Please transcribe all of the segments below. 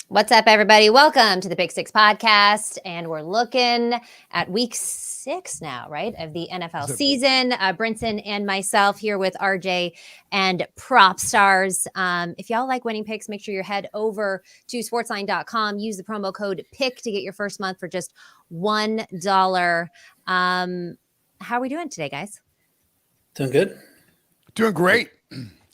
What's up, everybody? Welcome to the Pick Six podcast, and we're looking at week 6 now, right, of the NFL season. Brinson and myself here with RJ and Propstarz. If y'all like winning picks, make sure you head over to sportsline.com. Use the promo code PICK to get your first month for just $1. How are we doing today, guys? Doing good. Doing great.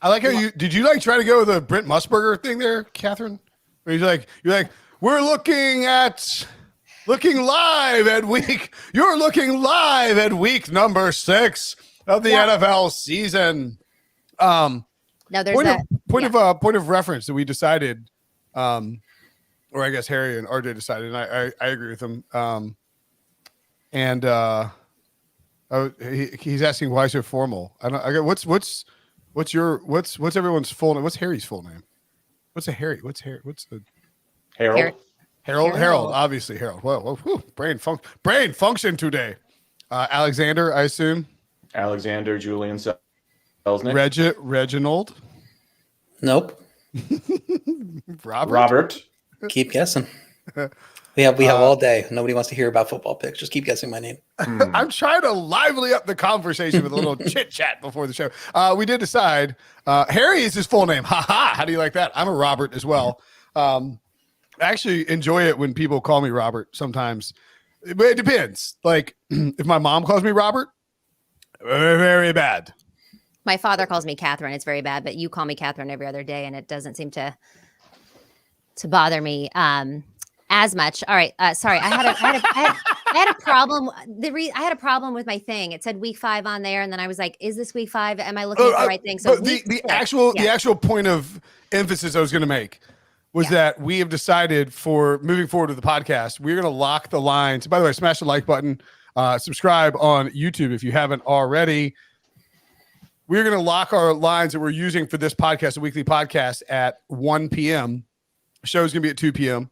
I like how did you try to go with a Brent Musburger thing there, Catherine? Where you're like, we're looking live at week number 6 of the NFL season. Now there's point of reference that we decided, or I guess Harry and RJ decided, and I agree with them. He's asking why so formal. What's everyone's full name? What's Harry's full name? What's a Harry? What's Harry? What's the Harold? Harold. Obviously Harold. Whoa. Brain function today. Alexander, I assume. Alexander Julian Selelnick. Reginald. Nope. Robert. Keep guessing. We have all day. Nobody wants to hear about football picks. Just keep guessing my name. I'm trying to lively up the conversation with a little chit chat before the show. We did decide Harry is his full name. How do you like that? I'm a Robert as well. I actually enjoy it when people call me Robert sometimes, but it depends. Like if my mom calls me Robert, very, very bad. My father calls me Catherine. It's very bad, but you call me Catherine every other day, and it doesn't seem to bother me as much. All right, sorry. I had a problem. I had a problem with my thing. It said week 5 on there, and then I was like, "Is this week 5? Am I looking at the right thing?" So the actual point of emphasis I was going to make was that we have decided for moving forward with the podcast, we're going to lock the lines. By the way, smash the like button, subscribe on YouTube if you haven't already. We're going to lock our lines that we're using for this podcast, a weekly podcast, at 1 p.m. The show's going to be at 2 p.m.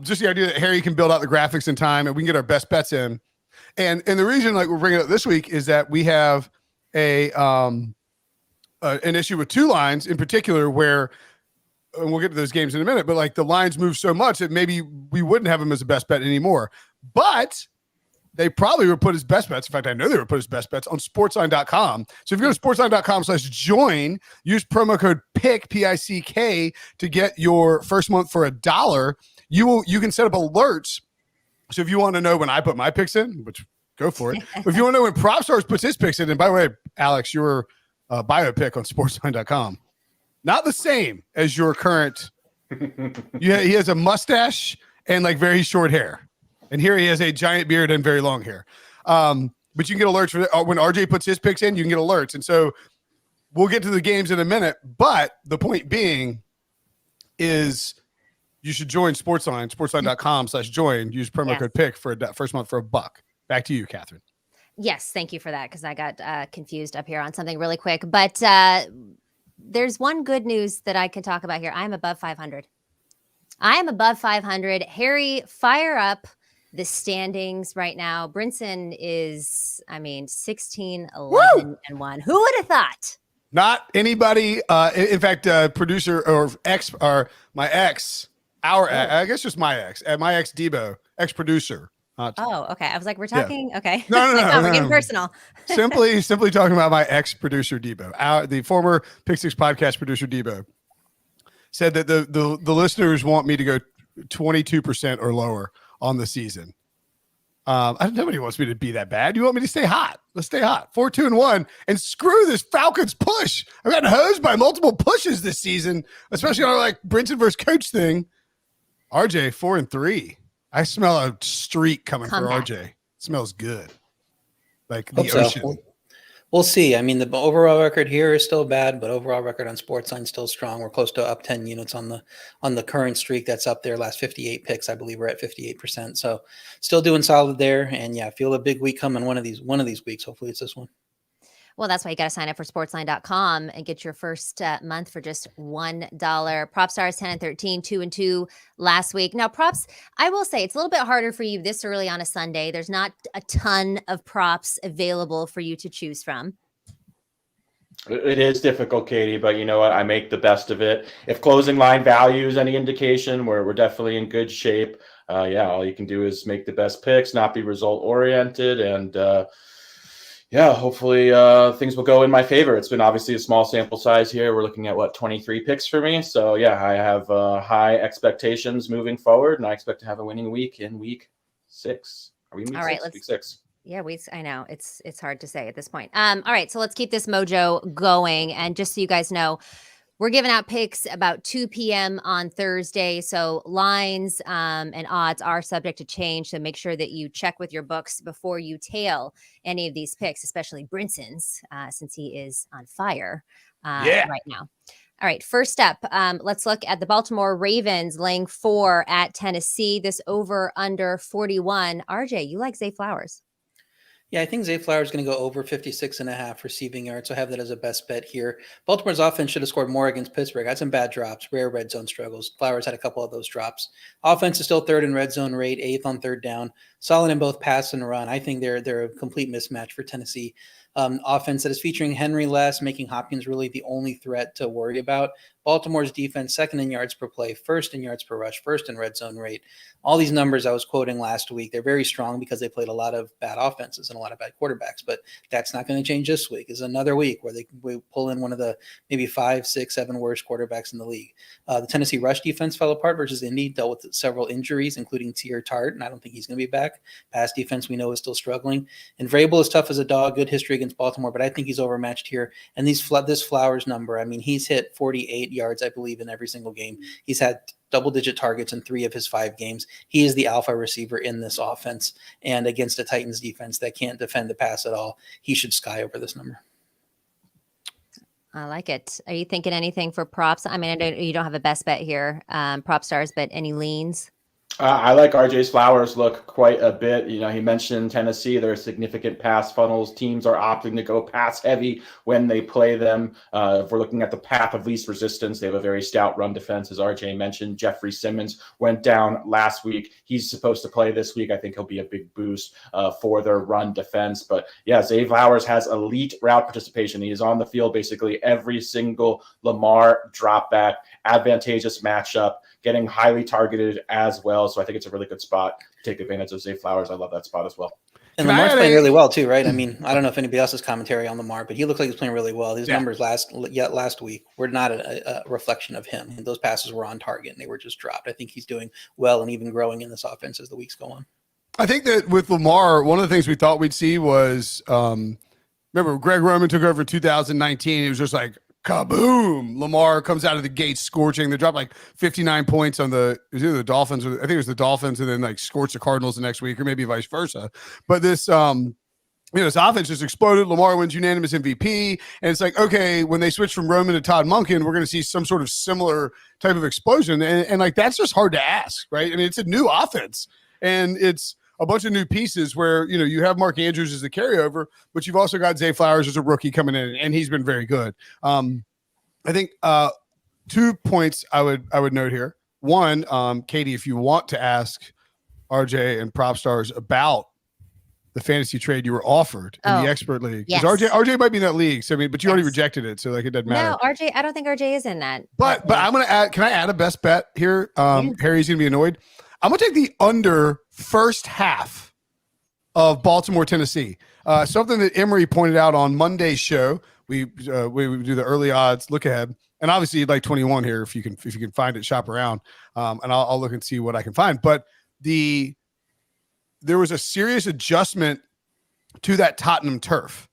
Just the idea that Harry can build out the graphics in time and we can get our best bets in. And the reason we're bringing it up this week is that we have an issue with 2 lines in particular where, and we'll get to those games in a minute, but the lines move so much that maybe we wouldn't have him as a best bet anymore. But they probably would put his best bets. In fact, I know they would put his best bets on sportsline.com. So if you go to sportsline.com/join, use promo code PICK, P-I-C-K, to get your first month for $1. You can set up alerts. So if you want to know when I put my picks in, which go for it. If you want to know when Propstarz puts his picks in, and by the way, Alex, your bio pick on sportsline.com, not the same as your current. He has a mustache and very short hair. And here he has a giant beard and very long hair. But you can get alerts for when RJ puts his picks in, you can get alerts. And so we'll get to the games in a minute. But the point being is you should join Sportsline, sportsline.com/join. Use promo code PICK for first month for $1. Back to you, Catherine. Yes, thank you for that because I got confused up here on something really quick. But there's one good news that I can talk about here. I'm above 500. I am above 500. Harry, fire up the standings right now. Brinson is, 16, 11, and 1. Who would have thought? Not anybody. In fact, producer or my ex, I guess just my ex, Debo, ex-producer. Okay. I was like, we're talking. Yeah. Okay. No. We're getting personal. simply talking about my ex-producer Debo, the former Pick Six podcast producer Debo, said that the listeners want me to go 22% or lower on the season. Nobody wants me to be that bad. You want me to stay hot? Let's stay hot. 4-2-1, and screw this Falcons push. I've gotten hosed by multiple pushes this season, especially on Brinson versus Coach thing. RJ 4-3. I smell a streak coming for RJ. It smells good, like the ocean. We'll see. The overall record here is still bad, but overall record on Sportsline still strong. We're close to up 10 units on the current streak that's up there. Last 58 picks, I believe we're at 58%. So still doing solid there. And feel a big week coming one of these weeks. Hopefully it's this one. Well, that's why you got to sign up for sportsline.com and get your first month for just $1. Propstarz 10-13, 2-2 last week. Now, props, I will say it's a little bit harder for you this early on a Sunday. There's not a ton of props available for you to choose from. It is difficult, Katie, but you know what? I make the best of it. If closing line value is any indication, we're definitely in good shape. All you can do is make the best picks, not be result oriented, and hopefully things will go in my favor. It's been obviously a small sample size here. We're looking at 23 picks for me. So I have high expectations moving forward, and I expect to have a winning week in week 6. Are we in week All 6? right, Week 6. Yeah, I know it's hard to say at this point. All right, so let's keep this mojo going. And just so you guys know, we're giving out picks about 2 p.m. on Thursday. So lines and odds are subject to change. So make sure that you check with your books before you tail any of these picks, especially Brinson's, since he is on fire right now. All right, first up, let's look at the Baltimore Ravens laying 4 at Tennessee. This over under 41. RJ, you like Zay Flowers. Yeah, I think Zay Flowers is going to go over 56.5 receiving yards. So I have that as a best bet here. Baltimore's offense should have scored more against Pittsburgh. Had some bad drops, rare red zone struggles. Flowers had a couple of those drops. Offense is still 3rd in red zone rate, 8th on 3rd down. Solid in both pass and run. I think they're a complete mismatch for Tennessee. Offense that is featuring Henry less, making Hopkins really the only threat to worry about. Baltimore's defense, 2nd in yards per play, 1st in yards per rush, 1st in red zone rate. All these numbers I was quoting last week, they're very strong because they played a lot of bad offenses and a lot of bad quarterbacks, but that's not going to change this week. It's another week where we pull in one of the maybe 5, 6, 7 worst quarterbacks in the league. The Tennessee rush defense fell apart versus Indy, dealt with several injuries, including Tier Tart, and I don't think he's going to be back. Pass defense we know is still struggling. And Vrabel is tough as a dog, good history against Baltimore, but I think he's overmatched here. And this Flowers number, I mean, he's hit 48 yards, I believe, in every single game. He's had double-digit targets in 3 of his 5 games. He is the alpha receiver in this offense, and against a Titans defense that can't defend the pass at all, he should sky over this number. I like it. Are you thinking anything for props? I mean, I know you don't have a best bet here, Propstarz, but any leans? I like RJ's Flowers look quite a bit. You know, he mentioned Tennessee. There are significant pass funnels. Teams are opting to go pass heavy when they play them. If we're looking at the path of least resistance, they have a very stout run defense. As RJ mentioned, Jeffrey Simmons went down last week. He's supposed to play this week. I think he'll be a big boost for their run defense. But yeah, Zay Flowers has elite route participation. He is on the field basically every single Lamar drop back, advantageous matchup, getting highly targeted as well. So I think it's a really good spot to take advantage of Zay Flowers. I love that spot as well. And Lamar's playing really well too, right? I mean, I don't know if anybody else's commentary on Lamar, but he looked like he was playing really well. His numbers last week were not a reflection of him. Those passes were on target and they were just dropped. I think he's doing well and even growing in this offense as the weeks go on. I think that with Lamar, one of the things we thought we'd see was, remember Greg Roman took over in 2019. It was just like, kaboom! Lamar comes out of the gate scorching. They dropped like 59 points on it was either the Dolphins or I think it was the Dolphins, and then like scorched the Cardinals the next week, or maybe vice versa. But this, this offense just exploded. Lamar wins unanimous MVP, and it's like, okay, when they switch from Roman to Todd Monken, we're going to see some sort of similar type of explosion, and like that's just hard to ask, right? I mean, it's a new offense, and it's a bunch of new pieces where, you have Mark Andrews as the carryover, but you've also got Zay Flowers as a rookie coming in, and he's been very good. I think 2 points I would note here. One, Katie, if you want to ask RJ and Propstarz about the fantasy trade you were offered in the expert league. Yes. RJ might be in that league. So but you already rejected it. So like, it doesn't matter. No, RJ, I don't think RJ is in that. But I'm going to add, can I add a best bet here? Harry's going to be annoyed. I'm going to take the under first half of Baltimore, Tennessee. Something that Emery pointed out on Monday's show. We do the early odds look ahead, and obviously you'd like 21 here if you can find it, shop around, and I'll look and see what I can find. But there was a serious adjustment to that Tottenham turf.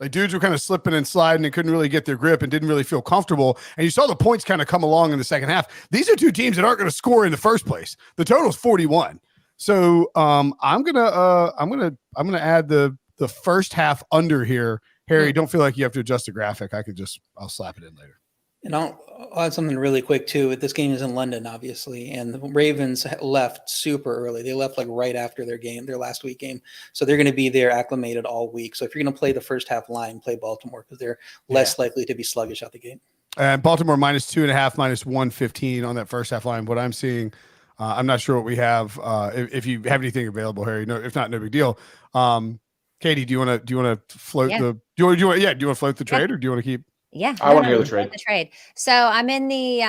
Like dudes were kind of slipping and sliding and couldn't really get their grip and didn't really feel comfortable. And you saw the points kind of come along in the second half. These are 2 teams that aren't going to score in the first place. The total is 41. So I'm gonna add the first half under here. Harry, don't feel like you have to adjust the graphic. I'll slap it in later. And I'll add something really quick too. This game is in London, obviously, and the Ravens left super early. They left like right after their last week game. So they're going to be there acclimated all week. So if you're going to play the first half line, play Baltimore because they're less likely to be sluggish out the gate. And Baltimore -2.5, -115 on that first half line. What I'm seeing, I'm not sure what we have. If you have anything available, Harry, no, if not, no big deal. Katie, do you want to float do you want to float the trade, or do you want to keep? Yeah, I want to hear the I trade. want the trade. So I'm in the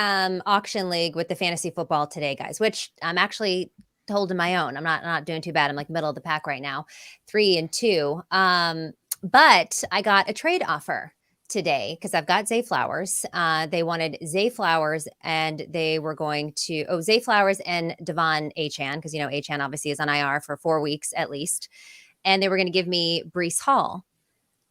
auction league with the fantasy football today, guys, which I'm actually holding my own. I'm not doing too bad. I'm like middle of the pack right now, 3-2. But I got a trade offer today because I've got Zay Flowers. They wanted Zay Flowers, and they were going to Zay Flowers and Devon Achane, because Achane obviously is on IR for 4 weeks at least, and they were going to give me Breece Hall.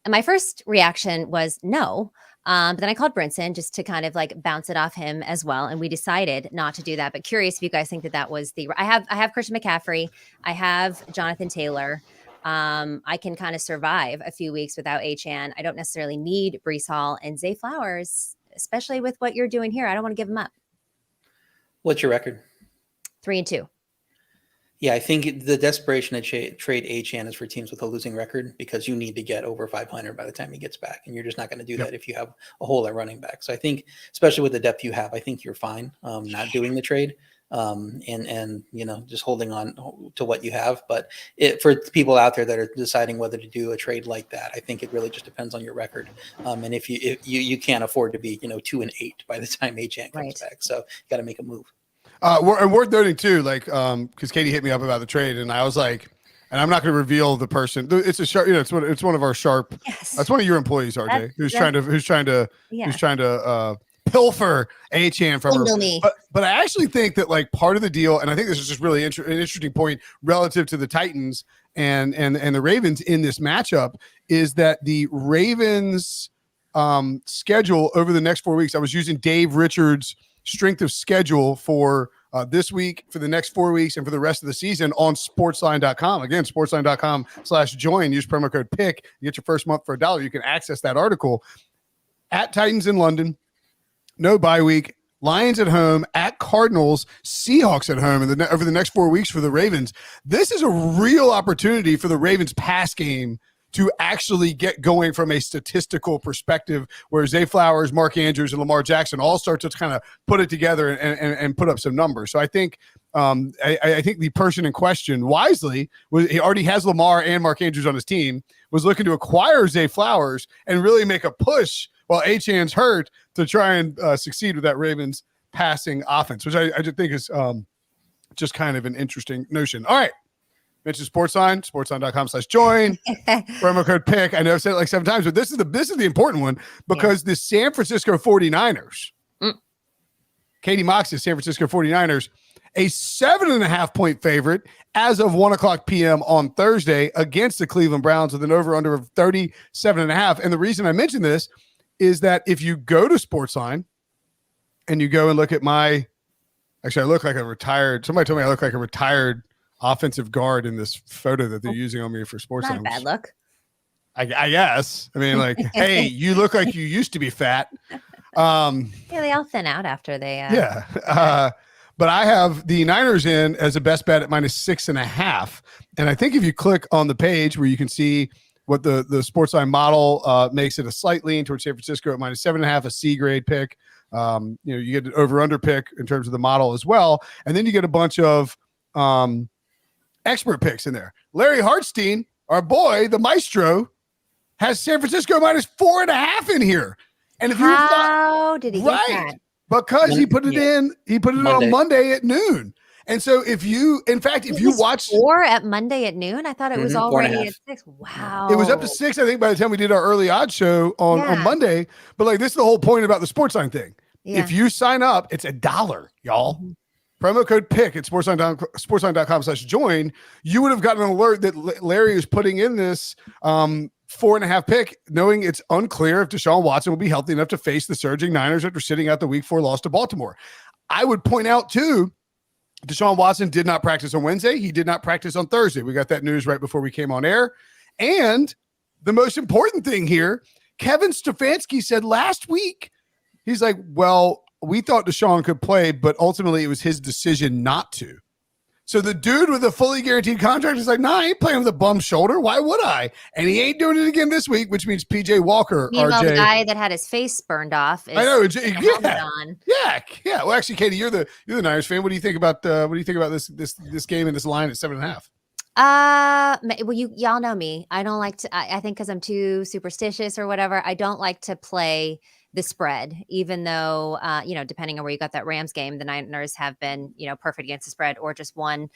And my first reaction was no. But then I called Brinson just to kind of like bounce it off him as well, and we decided not to do that. But curious if you guys think that was the. I have Christian McCaffrey, I have Jonathan Taylor. I can kind of survive a few weeks without Achane. I don't necessarily need Breece Hall and Zay Flowers, especially with what you're doing here. I don't want to give them up. What's your record? 3-2. Yeah, I think the desperation to trade Achane is for teams with a losing record, because you need to get over 500 by the time he gets back, and you're just not going to do that if you have a hole at running back. So I think, especially with the depth you have, I think you're fine not doing the trade and just holding on to what you have. But for people out there that are deciding whether to do a trade like that, I think it really just depends on your record. And if you can't afford to be 2-8 by the time Achane comes back, so you got to make a move. And worth noting too, like, because Katie hit me up about the trade, and I was like, and I'm not going to reveal the person. It's a sharp, it's one of our sharp. Yes. That's one of your employees, RJ, who's trying to pilfer Achane from her. But I actually think that like part of the deal, and I think this is just really an interesting point relative to the Titans and the Ravens in this matchup, is that the Ravens schedule over the next 4 weeks. I was using Dave Richards' strength of schedule for this week, for the next 4 weeks, and for the rest of the season on sportsline.com. Again, sportsline.com/join. Use promo code PICK. You get your first month for $1. You can access that article. At Titans in London, no bye week. Lions at home, at Cardinals, Seahawks at home over the next 4 weeks for the Ravens. This is a real opportunity for the Ravens pass game to actually get going from a statistical perspective, where Zay Flowers, Mark Andrews, and Lamar Jackson all start to kind of put it together and put up some numbers. So I think I think the person in question wisely he already has Lamar and Mark Andrews on his team, was looking to acquire Zay Flowers and really make a push while Achane's hurt to try and succeed with that Ravens passing offense, which I just think is just kind of an interesting notion. All right. Mention Sportsline, sportsline.com/join, promo code PICK. I know I've said it like 7 times, but this is the important one, because the San Francisco 49ers, Katie Mox's San Francisco 49ers, a 7.5-point favorite as of 1:00 p.m. on Thursday against the Cleveland Browns with an over-under of 37.5. And the reason I mention this is that if you go to Sportsline and you go and look at I look like a retired, somebody told me I look like a retired offensive guard in this photo that they're using on me for sports. Not a bad look. I guess. I mean, like, hey, you look like you used to be fat. They all thin out after they. But I have the Niners in as a best bet at -6.5. And I think if you click on the page where you can see what the Sportsline model makes it a slight lean towards San Francisco at -7.5, a C grade pick. You get an over-under pick in terms of the model as well. And then you get a bunch of expert picks in there. Larry Hartstein, our boy, the maestro, has San Francisco -4.5 in here. And if how did he get that? Because he put it in. He put it on Monday at noon. And so if you watch 4 at Monday at noon, I thought it was already at 6. Wow. It was up to 6, I think, by the time we did our early odds show on Monday. But like, this is the whole point about the Sportsline thing. Yeah. If you sign up, it's $1, y'all. Mm-hmm. Promo code PICK at sportsline.com/join. You would have gotten an alert that Larry is putting in this 4.5 pick, knowing it's unclear if Deshaun Watson will be healthy enough to face the surging Niners after sitting out the Week 4 loss to Baltimore. I would point out, too, Deshaun Watson did not practice on Wednesday. He did not practice on Thursday. We got that news right before we came on air. And the most important thing here, Kevin Stefanski said last week, he's like, well, we thought Deshaun could play, but ultimately it was his decision not to. So the dude with a fully guaranteed contract is like, nah, I ain't playing with a bum shoulder. Why would I? And he ain't doing it again this week, which means PJ Walker, meanwhile, RJ. the guy that had his face burned off is I know, on. Yeah. Well, actually, Katie, you're the Niners fan. What do you think about this game and this line at 7.5? Well, y'all know me. I don't like to. I think because I'm too superstitious or whatever. I don't like to play the spread, even though, depending on where you got that Rams game, the Niners have been, perfect against the spread, or just one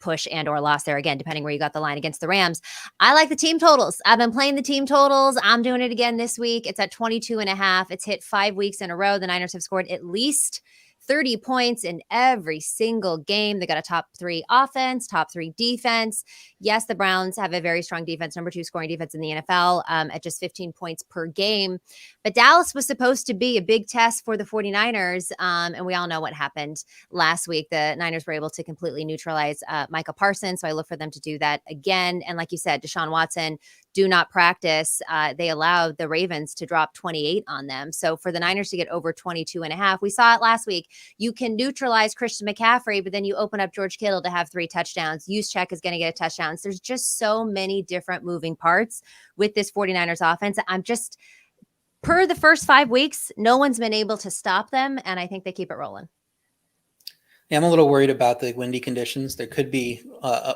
push and or loss there, again, depending where you got the line against the Rams. I like the team totals. I've been playing the team totals. I'm doing it again this week. It's at 22.5. It's hit 5 weeks in a row. The Niners have scored at least 30 points in every single game. They got a top 3 offense, top 3 defense. Yes, the Browns have a very strong defense, number 2 scoring defense in the NFL at just 15 points per game. But Dallas was supposed to be a big test for the 49ers, and we all know what happened last week. The Niners were able to completely neutralize Micah Parsons, so I look for them to do that again. And like you said, Deshaun Watson, do not practice. They allowed the Ravens to drop 28 on them. So for the Niners to get over 22.5, we saw it last week. You can neutralize Christian McCaffrey, but then you open up George Kittle to have 3 touchdowns. Juszczyk is going to get a touchdown. So there's just so many different moving parts with this 49ers offense. I'm just, per the first 5 weeks, no one's been able to stop them, and I think they keep it rolling. Yeah, I'm a little worried about the windy conditions. There could be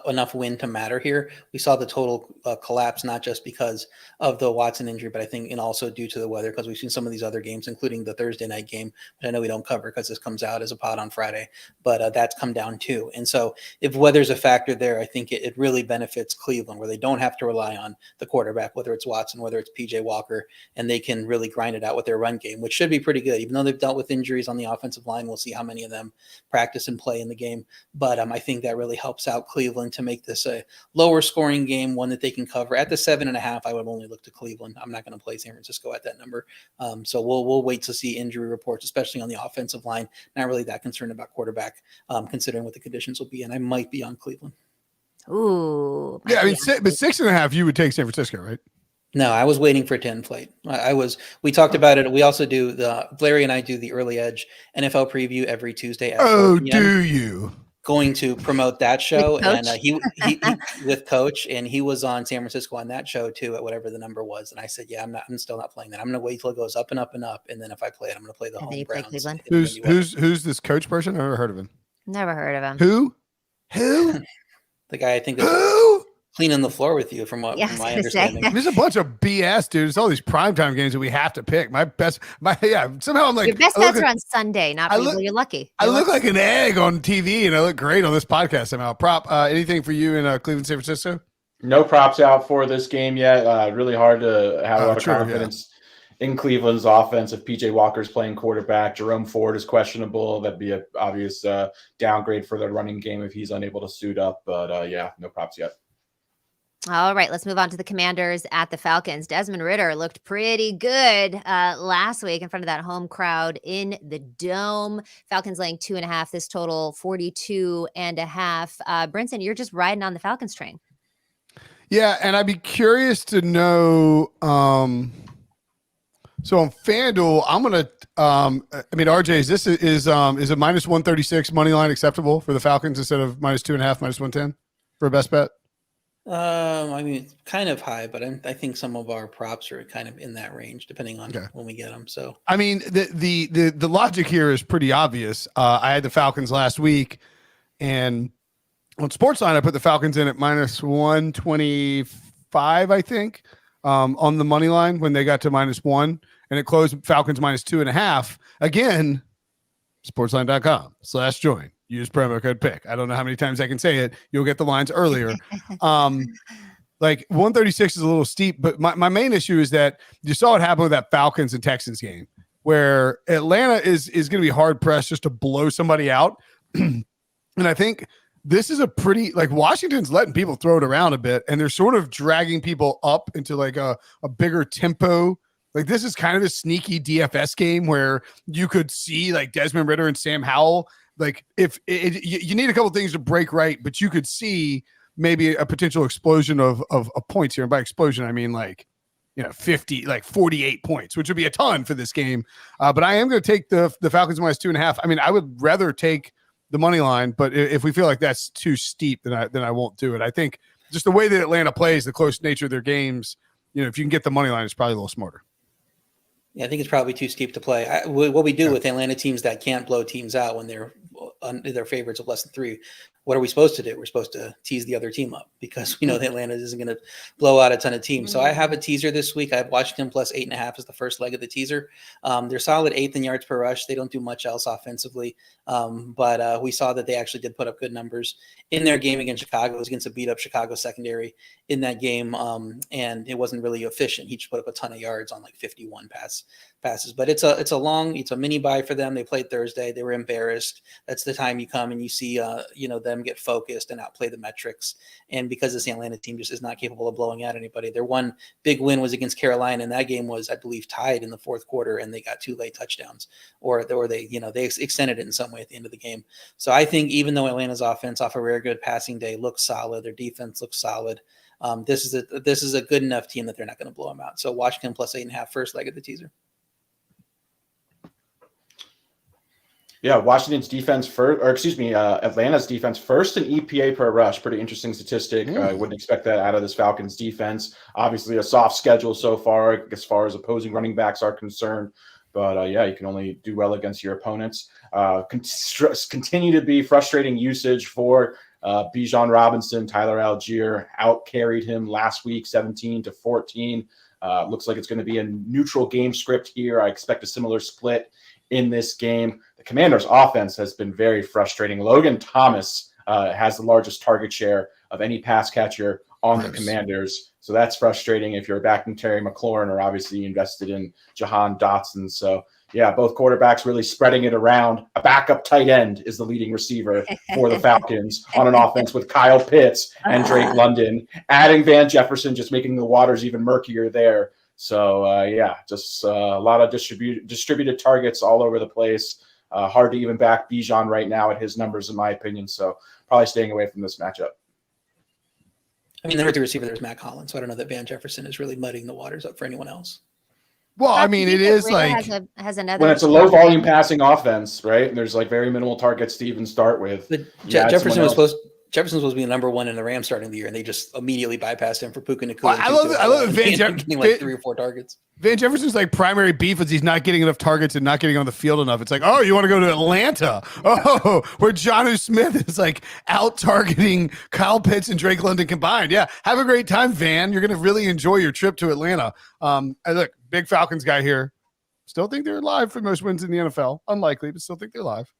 enough wind to matter here. We saw the total collapse, not just because of the Watson injury, but I think and also due to the weather, because we've seen some of these other games, including the Thursday night game, which I know we don't cover because this comes out as a pod on Friday, but that's come down too. And so if weather's a factor there, I think it really benefits Cleveland, where they don't have to rely on the quarterback, whether it's Watson, whether it's PJ Walker, and they can really grind it out with their run game, which should be pretty good. Even though they've dealt with injuries on the offensive line, we'll see how many of them practice and play in the game. But I think that really helps out Cleveland to make this a lower scoring game, one that they can cover. At the 7.5, I would only look to Cleveland. I'm not going to play San Francisco at that number. So we'll wait to see injury reports, especially on the offensive line. Not really that concerned about quarterback, considering what the conditions will be. And I might be on Cleveland. Ooh. Yeah, I mean, but 6.5, you would take San Francisco, right? No, I was waiting for 10 inflate. We talked about it. We also do Larry and I do the early edge NFL preview every Tuesday. At 4 p.m. Do you? Going to promote that show, with and he with Coach, and he was on San Francisco on that show too, at whatever the number was. And I said, yeah, I'm still not playing that. I'm going to wait till it goes up and up and up, and then if I play it, I'm going to play the home Browns. Who's this Coach person? I've never heard of him. Never heard of him. Who? The guy I think that's cleaning the floor with you, from my understanding. There's a bunch of BS, dude. It's all these primetime games that we have to pick. Somehow I'm like, your best bets are on Sunday, not people. You're lucky. I look like an egg on TV, and I look great on this podcast somehow. Prop, anything for you in Cleveland, San Francisco? No props out for this game yet. Really hard to have a lot of confidence in Cleveland's offense. If PJ Walker's playing quarterback, Jerome Ford is questionable. That'd be an obvious downgrade for their running game if he's unable to suit up. But no props yet. All right, let's move on to the Commanders at the Falcons. Desmond Ridder looked pretty good last week in front of that home crowd in the Dome. Falcons laying 2.5. This total 42.5. Brinson, you're just riding on the Falcons train. Yeah, and I'd be curious to know. So on FanDuel, I'm gonna. RJ, is a minus 136 money line acceptable for the Falcons instead of minus 2.5, minus 110 for a best bet? It's kind of high, but I think some of our props are kind of in that range, depending on when we get them. So, I mean, the logic here is pretty obvious. I had the Falcons last week, and on Sportsline, I put the Falcons in at minus 125, I think, on the money line when they got to minus 1, and it closed Falcons minus 2.5. Again, sportsline.com/join. Use promo code PICK. I don't know how many times I can say it. You'll get the lines earlier. Like 136 is a little steep, but my main issue is that you saw what happened with that Falcons and Texans game, where Atlanta is going to be hard pressed just to blow somebody out. And I think this is a pretty, like, Washington's letting people throw it around a bit, and they're sort of dragging people up into like a bigger tempo. Like, this is kind of a sneaky DFS game where you could see like Desmond Ridder and Sam Howell. Like, if you need a couple things to break right, but you could see maybe a potential explosion of points here. And by explosion, I mean 48 points, which would be a ton for this game. But I am going to take the Falcons minus 2.5. I mean, I would rather take the money line, but if we feel like that's too steep, then I won't do it. I think just the way that Atlanta plays, the close nature of their games, if you can get the money line, it's probably a little smarter. Yeah, I think it's probably too steep to play. What we do with Atlanta teams that can't blow teams out when they're favorites of less than 3, what are we supposed to do? We're supposed to tease the other team up because we know that Atlanta isn't going to blow out a ton of teams. So I have a teaser this week. I have Washington plus 8.5 as the first leg of the teaser. They're solid 8th in yards per rush. They don't do much else offensively. But we saw that they actually did put up good numbers in their game against Chicago. It was against a beat up Chicago secondary in that game. And it wasn't really efficient. He just put up a ton of yards on like 51 passes, but it's a mini bye for them. They played Thursday. They were embarrassed. That's the time you come and you see, them get focused and outplay the metrics. And because this Atlanta team just is not capable of blowing out anybody, their one big win was against Carolina. And that game was, I believe, tied in the fourth quarter and they got 2 late touchdowns or they extended it in some way at the end of the game. So I think even though Atlanta's offense off a very good passing day looks solid, their defense looks solid. This is a good enough team that they're not going to blow them out. So Washington plus 8.5 first leg of the teaser. Yeah, Atlanta's defense first in EPA per rush. Pretty interesting statistic. I wouldn't expect that out of this Falcons defense. Obviously, a soft schedule so far as far as opposing running backs are concerned. But you can only do well against your opponents. Continue to be frustrating usage for Bijan Robinson. Tyler Algier out-carried him last week, 17-14. Looks like it's going to be a neutral game script here. I expect a similar split in this game. The Commanders' offense has been very frustrating. Logan Thomas has the largest target share of any pass catcher on the Commanders. So that's frustrating if you're backing Terry McLaurin or obviously invested in Jahan Dotson. So, yeah, both quarterbacks really spreading it around. A backup tight end is the leading receiver for the Falcons on an offense with Kyle Pitts and Drake London. Adding Van Jefferson, just making the waters even murkier there. So, just a lot of distributed targets all over the place. Hard to even back Bijan right now at his numbers, in my opinion. So probably staying away from this matchup. I mean, the receiver there's Matt Collins, so I don't know that Van Jefferson is really muddying the waters up for anyone else. Well, I mean, it is like has another when it's a low volume passing offense, right? And there's like very minimal targets to even start with. But Jefferson was supposed to be the number 1 in the Rams starting the year, and they just immediately bypassed him for Puka Nacua. Well, I love Van Jefferson getting like 3 or 4 targets. Van Jefferson's like primary beef is he's not getting enough targets and not getting on the field enough. It's like, oh, you want to go to Atlanta? Oh, where Jonnu Smith is like out targeting Kyle Pitts and Drake London combined. Yeah, have a great time, Van. You're going to really enjoy your trip to Atlanta. Look, big Falcons guy here. Still think they're live for most wins in the NFL. Unlikely, but still think they're live.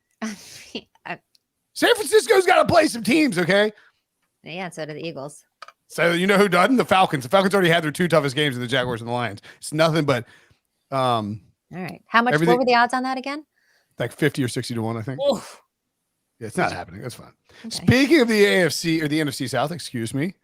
San Francisco's got to play some teams, okay? Yeah, so do the Eagles. So you know who doesn't? The Falcons. The Falcons already had their 2 toughest games in the Jaguars and the Lions. It's nothing but all right. How much? What were the odds on that again? Like 50 or 60 to 1, I think. Oof. Yeah, it's not happening. That's fine. Okay. Speaking of the AFC or the NFC South, excuse me.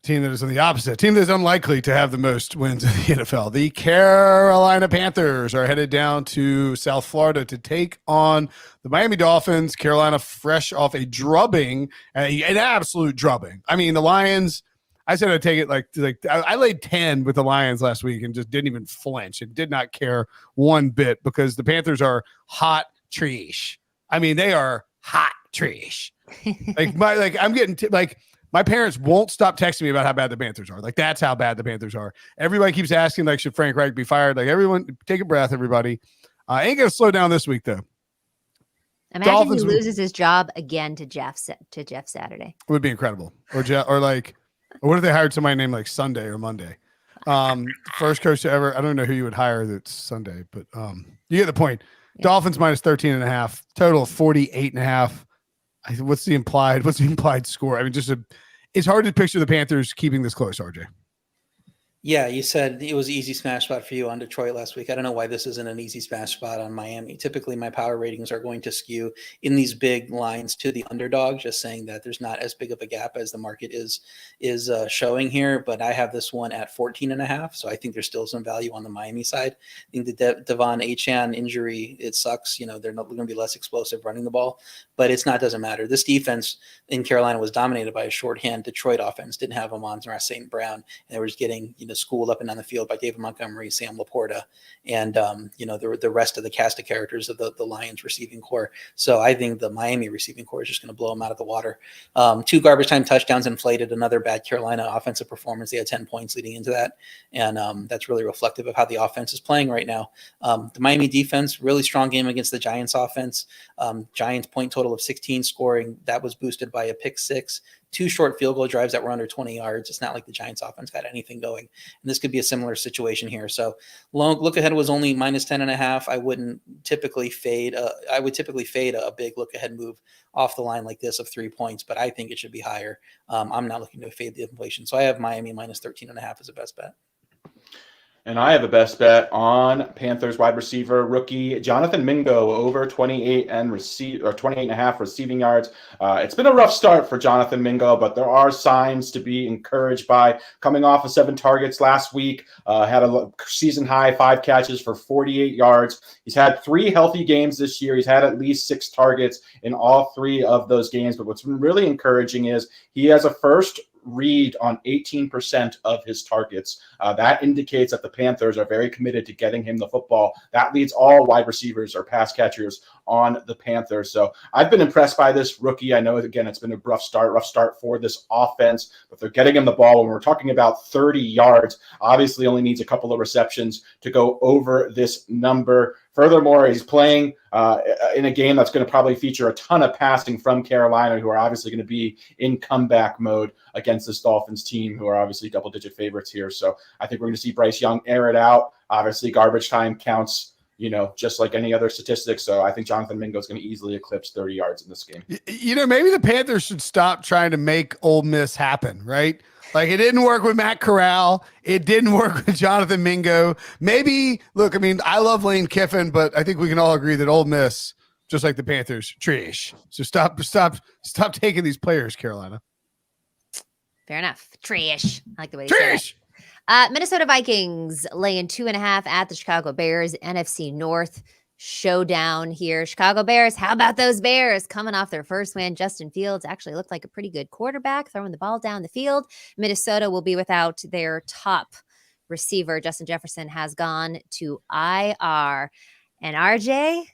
Team that is on the opposite. Team that is unlikely to have the most wins in the NFL. The Carolina Panthers are headed down to South Florida to take on the Miami Dolphins. Carolina fresh off a drubbing, an absolute drubbing. I mean, the Lions, I said I'd take it like I laid 10 with the Lions last week and just didn't even flinch and did not care one bit because the Panthers are hot trash. I mean, they are hot trash. My parents won't stop texting me about how bad the Panthers are. Like, that's how bad the Panthers are. Everybody keeps asking, like, should Frank Reich be fired? Like, everyone, take a breath, everybody. Ain't going to slow down this week, though. Imagine Dolphins he loses his job again to Jeff Saturday. It would be incredible. Or what if they hired somebody named, like, Sunday or Monday? First coach to ever. I don't know who you would hire that's Sunday, but you get the point. Yeah. Dolphins minus 13.5. Total of 48.5. What's the implied score? I mean, it's hard to picture the Panthers keeping this close, RJ. Yeah, you said it was an easy smash spot for you on Detroit last week. I don't know why this isn't an easy smash spot on Miami. Typically, my power ratings are going to skew in these big lines to the underdog, just saying that there's not as big of a gap as the market is showing here. But I have this one at 14.5, so I think there's still some value on the Miami side. I think the Devon Achane injury, it sucks. You know, they're not going to be less explosive running the ball, but doesn't matter. This defense in Carolina was dominated by a shorthand Detroit offense. Didn't have Amon-Ra St. Brown, and they were just getting schooled up and down the field by David Montgomery, Sam Laporta, and the rest of the cast of characters of the Lions receiving core. So I think the Miami receiving core is just going to blow them out of the water. 2 garbage time touchdowns inflated another bad Carolina offensive performance. They had 10 points leading into that, and that's really reflective of how the offense is playing right now. The Miami defense, really strong game against the Giants offense. Giants point total of 16 scoring. That was boosted by a pick 6. 2 short field goal drives that were under 20 yards. It's not like the Giants offense got anything going. And this could be a similar situation here. So look ahead was only minus 10.5. I wouldn't typically fade. I would typically fade a big look ahead move off the line like this of 3 points, but I think it should be higher. I'm not looking to fade the inflation. So I have Miami minus 13.5 as a best bet. And I have a best bet on Panthers wide receiver rookie Jonathan Mingo over 28.5 receiving yards. It's been a rough start for Jonathan Mingo, but there are signs to be encouraged by. Coming off of 7 targets last week, had a season high 5 catches for 48 yards. He's had 3 healthy games this year. He's had at least 6 targets in all 3 of those games. But what's been really encouraging is he has a first read on 18% of his targets. That indicates that the Panthers are very committed to getting him the football. That leads all wide receivers or pass catchers on the Panthers. So I've been impressed by this rookie. I know, again, it's been a rough start for this offense, but they're getting him the ball. When we're talking about 30 yards, obviously only needs a couple of receptions to go over this number. Furthermore, he's playing in a game that's going to probably feature a ton of passing from Carolina, who are obviously going to be in comeback mode against this Dolphins team, who are obviously double-digit favorites here. So I think we're going to see Bryce Young air it out. Obviously, garbage time counts, just like any other statistics. So I think Jonathan Mingo is going to easily eclipse 30 yards in this game. Maybe the Panthers should stop trying to make Ole Miss happen, right? Like, it didn't work with Matt Corral. It didn't work with Jonathan Mingo. Maybe, look, I love Lane Kiffin, but I think we can all agree that Ole Miss, just like the Panthers, trash. So stop taking these players, Carolina. Fair enough. Trash. I like the way you Trash. say it. Minnesota Vikings laying 2.5 at the Chicago Bears. NFC North showdown here. Chicago Bears, how about those Bears coming off their first win? Justin Fields actually looked like a pretty good quarterback throwing the ball down the field. Minnesota will be without their top receiver. Justin Jefferson has gone to IR. And RJ,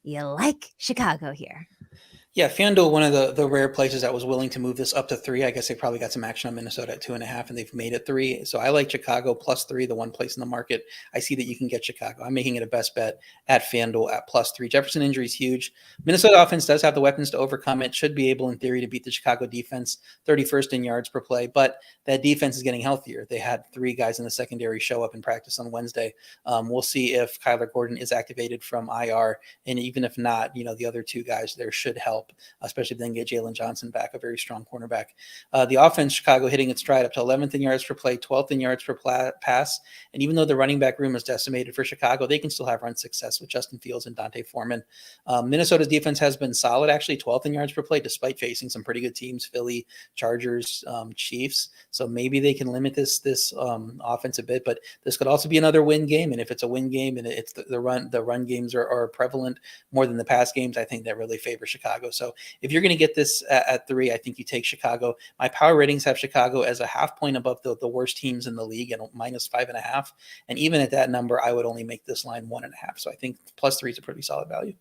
you like Chicago here? Yeah, FanDuel, one of the rare places that was willing to move this up to 3. I guess they probably got some action on Minnesota at 2.5, and they've made it 3. So I like Chicago plus 3, the one place in the market. I see that you can get Chicago. I'm making it a best bet at FanDuel at plus 3. Jefferson injury is huge. Minnesota offense does have the weapons to overcome it. Should be able, in theory, to beat the Chicago defense, 31st in yards per play. But that defense is getting healthier. They had 3 guys in the secondary show up in practice on Wednesday. We'll see if Kyler Gordon is activated from IR, and even if not, the other 2 guys there should help, especially if they can get Jalen Johnson back, a very strong cornerback. The offense, Chicago hitting its stride up to 11th in yards per play, 12th in yards per pass. And even though the running back room is decimated for Chicago, they can still have run success with Justin Fields and Dante Foreman. Minnesota's defense has been solid, actually 12th in yards per play, despite facing some pretty good teams, Philly, Chargers, Chiefs. So maybe they can limit this offense a bit, but this could also be another win game. And if it's a win game and it's the run games are prevalent more than the pass games, I think that really favors Chicago. So if you're going to get this at 3, I think you take Chicago. My power ratings have Chicago as a half point above the worst teams in the league at minus 5.5. And even at that number, I would only make this line 1.5. So I think plus 3 is a pretty solid value.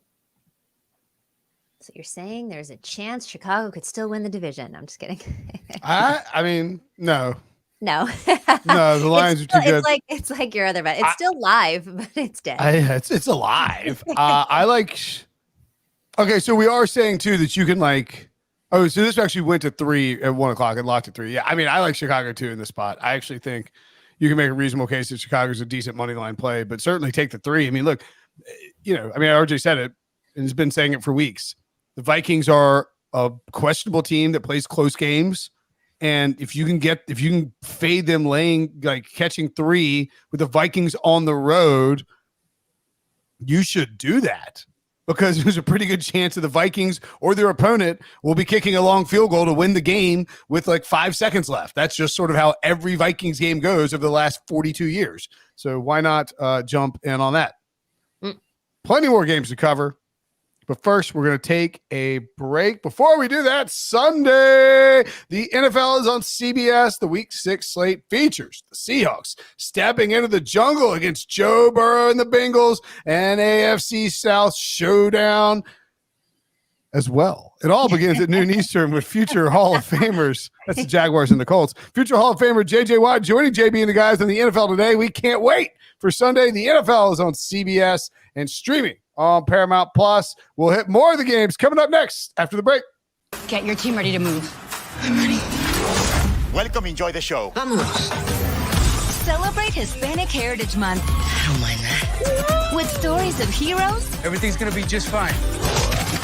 So you're saying there's a chance Chicago could still win the division? I'm just kidding. No. No. No, the Lions are too good. It's like your other bet. It's still live, but it's dead. It's alive. I like. Okay, so we are saying too that you can so this actually went to 3 at 1 o'clock and locked at 3. Yeah, I like Chicago too in this spot. I actually think you can make a reasonable case that Chicago's a decent money line play, but certainly take the 3. Look, RJ said it and has been saying it for weeks. The Vikings are a questionable team that plays close games. And if you can fade them catching 3 with the Vikings on the road, you should do that, because there's a pretty good chance that the Vikings or their opponent will be kicking a long field goal to win the game with 5 seconds left. That's just sort of how every Vikings game goes over the last 42 years. So why not jump in on that? Plenty more games to cover. But first, we're going to take a break. Before we do that, Sunday, the NFL is on CBS. The Week 6 slate features the Seahawks stepping into the jungle against Joe Burrow and the Bengals, and AFC South showdown as well. It all begins at noon Eastern with future Hall of Famers. That's the Jaguars and the Colts. Future Hall of Famer J.J. Watt joining JB and the guys on the NFL Today. We can't wait for Sunday. The NFL is on CBS and streaming on Paramount Plus. We'll hit more of the games coming up next after the break. Get your team ready to move. I'm ready. Welcome, enjoy the show. Vamos. Celebrate Hispanic Heritage Month I don't mind that. with stories of heroes, Everything's gonna be just fine.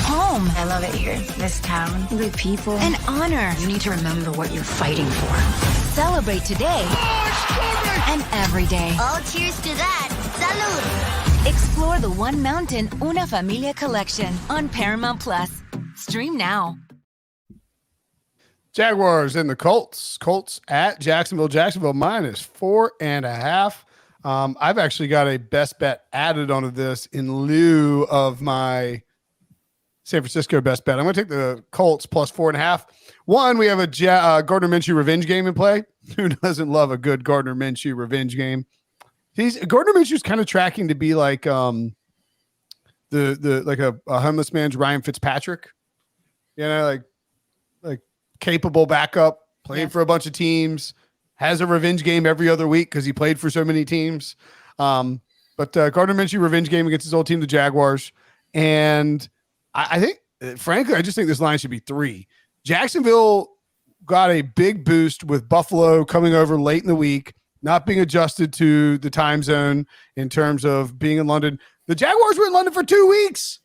home, I love it here. This town, the people. and honor. You need to remember what you're fighting for. Celebrate today and every day. Oh, cheers to that. Salud. Explore the One Mountain Una Familia collection on Paramount Plus. Stream now. Jaguars and the Colts. Colts at Jacksonville. Jacksonville -4.5. I've actually got a best bet added onto this in lieu of my San Francisco best bet. I'm going to take the Colts +4.5. One, we have a Gardner Minshew revenge game in play. Who doesn't love a good Gardner Minshew revenge game? Gardner Minshew's kind of tracking to be like a homeless man's Ryan Fitzpatrick. You know, like capable backup, playing for a bunch of teams, has a revenge game every other week because he played for so many teams. But Gardner Minshew revenge game against his old team, the Jaguars. And I think, frankly, I just think this line should be 3. Jacksonville got a big boost with Buffalo coming over late in the week, not being adjusted to the time zone in terms of being in London. The Jaguars were in London for 2 weeks.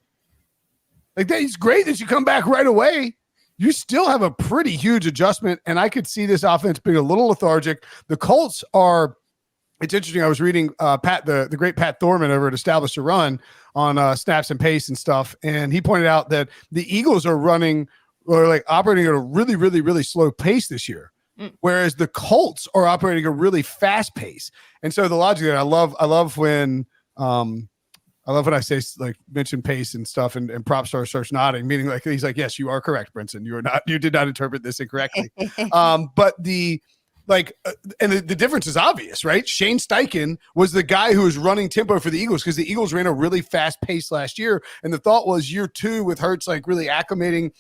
Like, it's great that you come back right away. You still have a pretty huge adjustment, and I could see this offense being a little lethargic. The Colts are – it's interesting. I was reading the great Pat Thorman over at Establish a Run on snaps and pace and stuff, and he pointed out that the Eagles are operating at a really, really, really slow pace this year, whereas the Colts are operating a really fast pace. And so the logic that I love when I say, like, mention pace and stuff, and Propstarz starts nodding, meaning like he's like, yes, you are correct, Brinson. You did not interpret this incorrectly. But the difference is obvious, right? Shane Steichen was the guy who was running tempo for the Eagles because the Eagles ran a really fast pace last year. And the thought was year 2 with Hurts, like, really acclimating,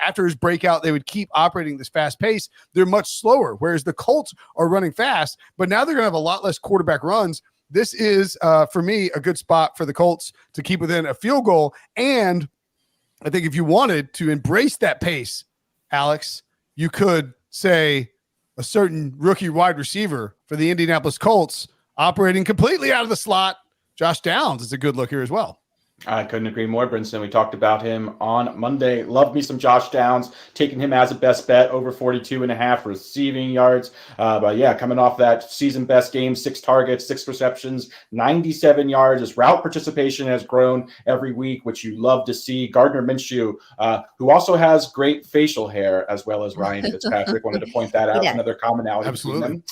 after his breakout, they would keep operating this fast pace. They're much slower, whereas the Colts are running fast, but now they're going to have a lot less quarterback runs. This is, for me, a good spot for the Colts to keep within a field goal. And I think if you wanted to embrace that pace, Alex, you could say a certain rookie wide receiver for the Indianapolis Colts operating completely out of the slot. Josh Downs is a good look here as well. I couldn't agree more, Brinson. We talked about him on Monday. Love me some Josh Downs, taking him as a best bet, over 42.5 receiving yards. But yeah, coming off that season best game, 6 targets, 6 receptions, 97 yards. His route participation has grown every week, which you love to see. Gardner Minshew, who also has great facial hair, as well as Ryan Fitzpatrick. Wanted to point that out. Another commonality between them.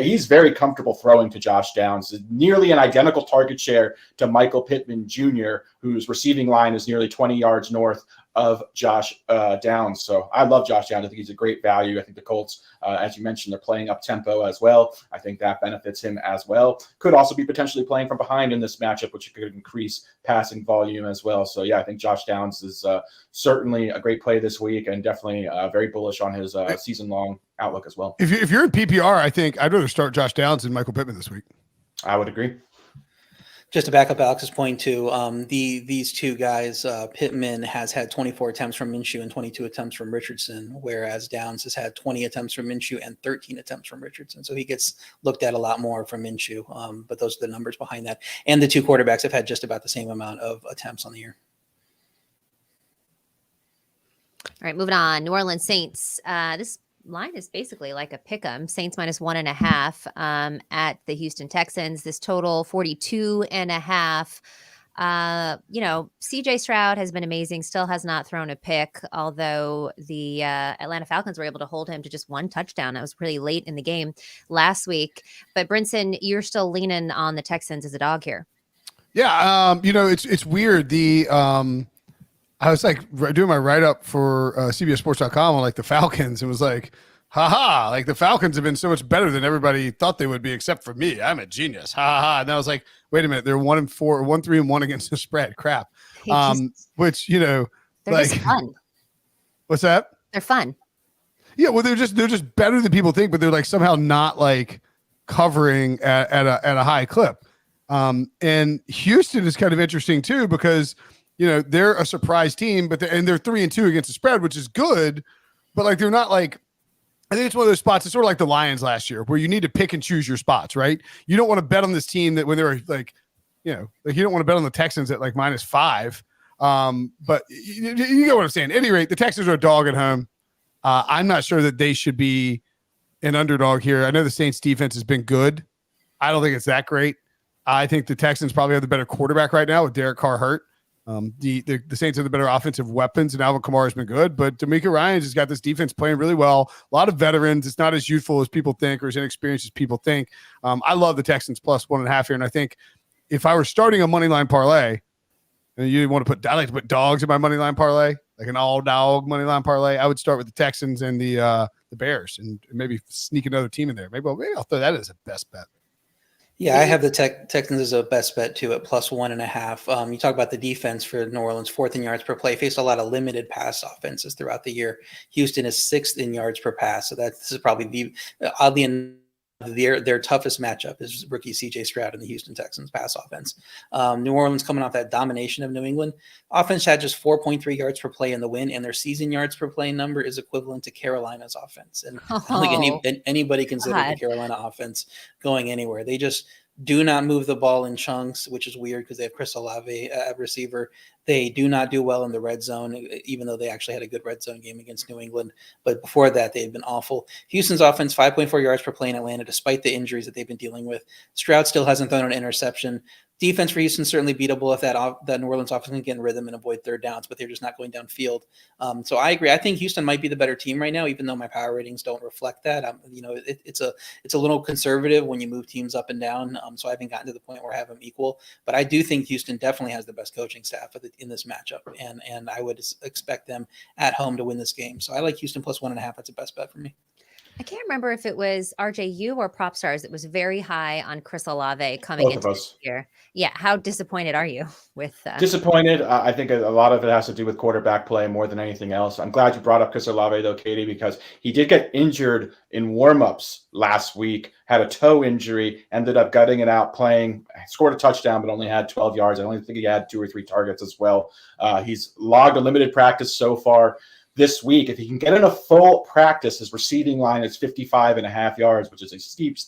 He's very comfortable throwing to Josh Downs. Nearly an identical target share to Michael Pittman Jr., whose receiving line is nearly 20 yards north of Josh Downs. So I love Josh Downs. I think he's a great value. I think the Colts, as you mentioned, they're playing up tempo as well. I think that benefits him as well. Could also be potentially playing from behind in this matchup, which could increase passing volume as well. So yeah, I think Josh Downs is certainly a great play this week, and definitely very bullish on his season-long outlook as well. If you're in PPR, I think I'd rather start Josh Downs than Michael Pittman this week. I would agree. Just to back up Alex's point too, these two guys, Pittman has had 24 attempts from Minshew and 22 attempts from Richardson, whereas Downs has had 20 attempts from Minshew and 13 attempts from Richardson. So he gets looked at a lot more from Minshew, but those are the numbers behind that. And the two quarterbacks have had just about the same amount of attempts on the year. All right, moving on. New Orleans Saints. This line is basically like a pick 'em. Saints -1.5 at the Houston Texans. This total 42.5. CJ Stroud has been amazing, still has not thrown a pick, although the Atlanta Falcons were able to hold him to just 1 touchdown. That was pretty late in the game last week. But Brinson, you're still leaning on the Texans as a dog here. Yeah, it's weird. I was like doing my write up for CBSSports.com on like the Falcons, and was like, haha, like the Falcons have been so much better than everybody thought they would be, except for me. I'm a genius. Ha ha. And I was like, wait a minute, they're 1-4, 1-3-1 against the spread. Crap. Which, they're like, just fun. What's that? They're fun. Yeah, well, they're just better than people think, but they're like somehow not like covering at a high clip. And Houston is kind of interesting too, because they're a surprise team, but they're 3-2 against the spread, which is good, but like they're not like, I think it's one of those spots. It's sort of like the Lions last year, where you need to pick and choose your spots, right? You don't want to bet on this team that when they're like, you don't want to bet on the Texans at like -5. But you get what I'm saying. At any rate, the Texans are a dog at home. I'm not sure that they should be an underdog here. I know the Saints defense has been good. I don't think it's that great. I think the Texans probably have the better quarterback right now with Derek Carr hurt. The Saints have the better offensive weapons, and Alvin Kamara has been good, but D'Amico Ryans has got this defense playing really well. A lot of veterans. It's not as youthful as people think or as inexperienced as people think. I love the Texans +1.5 here, and I think if I were starting a money line parlay, and you want to I like to put dogs in my money line parlay, like an all dog money line parlay, I would start with the Texans and the Bears, and maybe sneak another team in there. Maybe I'll throw that as a best bet. Yeah, I have the Texans as a best bet too at +1.5. You talk about the defense for New Orleans, 4th in yards per play, faced a lot of limited pass offenses throughout the year. Houston is 6th in yards per pass, so this is probably oddly enough, their toughest matchup is rookie CJ Stroud and the Houston Texans pass offense. New Orleans coming off that domination of New England. Offense had just 4.3 yards per play in the win, and their season yards per play number is equivalent to Carolina's offense. And I don't think anybody considered the Carolina offense going anywhere. They just do not move the ball in chunks, which is weird because they have Chris Olave at receiver. They do not do well in the red zone, even though they actually had a good red zone game against New England. But before that, they had been awful. Houston's offense, 5.4 yards per play in Atlanta, despite the injuries that they've been dealing with. Stroud still hasn't thrown an interception. Defense for Houston certainly beatable if that New Orleans offense can get in rhythm and avoid third downs, but they're just not going downfield. So I agree. I think Houston might be the better team right now, even though my power ratings don't reflect that. It's a little conservative when you move teams up and down. So I haven't gotten to the point where I have them equal, but I do think Houston definitely has the best coaching staff in this matchup, and I would expect them at home to win this game. So I like Houston +1.5. That's the best bet for me. I can't remember if it was RJU or Propstarz that was very high on Chris Olave coming into this year. Yeah. How disappointed are you with Disappointed. I think a lot of it has to do with quarterback play more than anything else. I'm glad you brought up Chris Olave, though, Katie, because he did get injured in warmups last week, had a toe injury, ended up gutting it out playing, scored a touchdown, but only had 12 yards. I only think he had 2 or 3 targets as well. He's logged a limited practice so far this week. If he can get in a full practice, his receiving line is 55.5 yards, which is a steep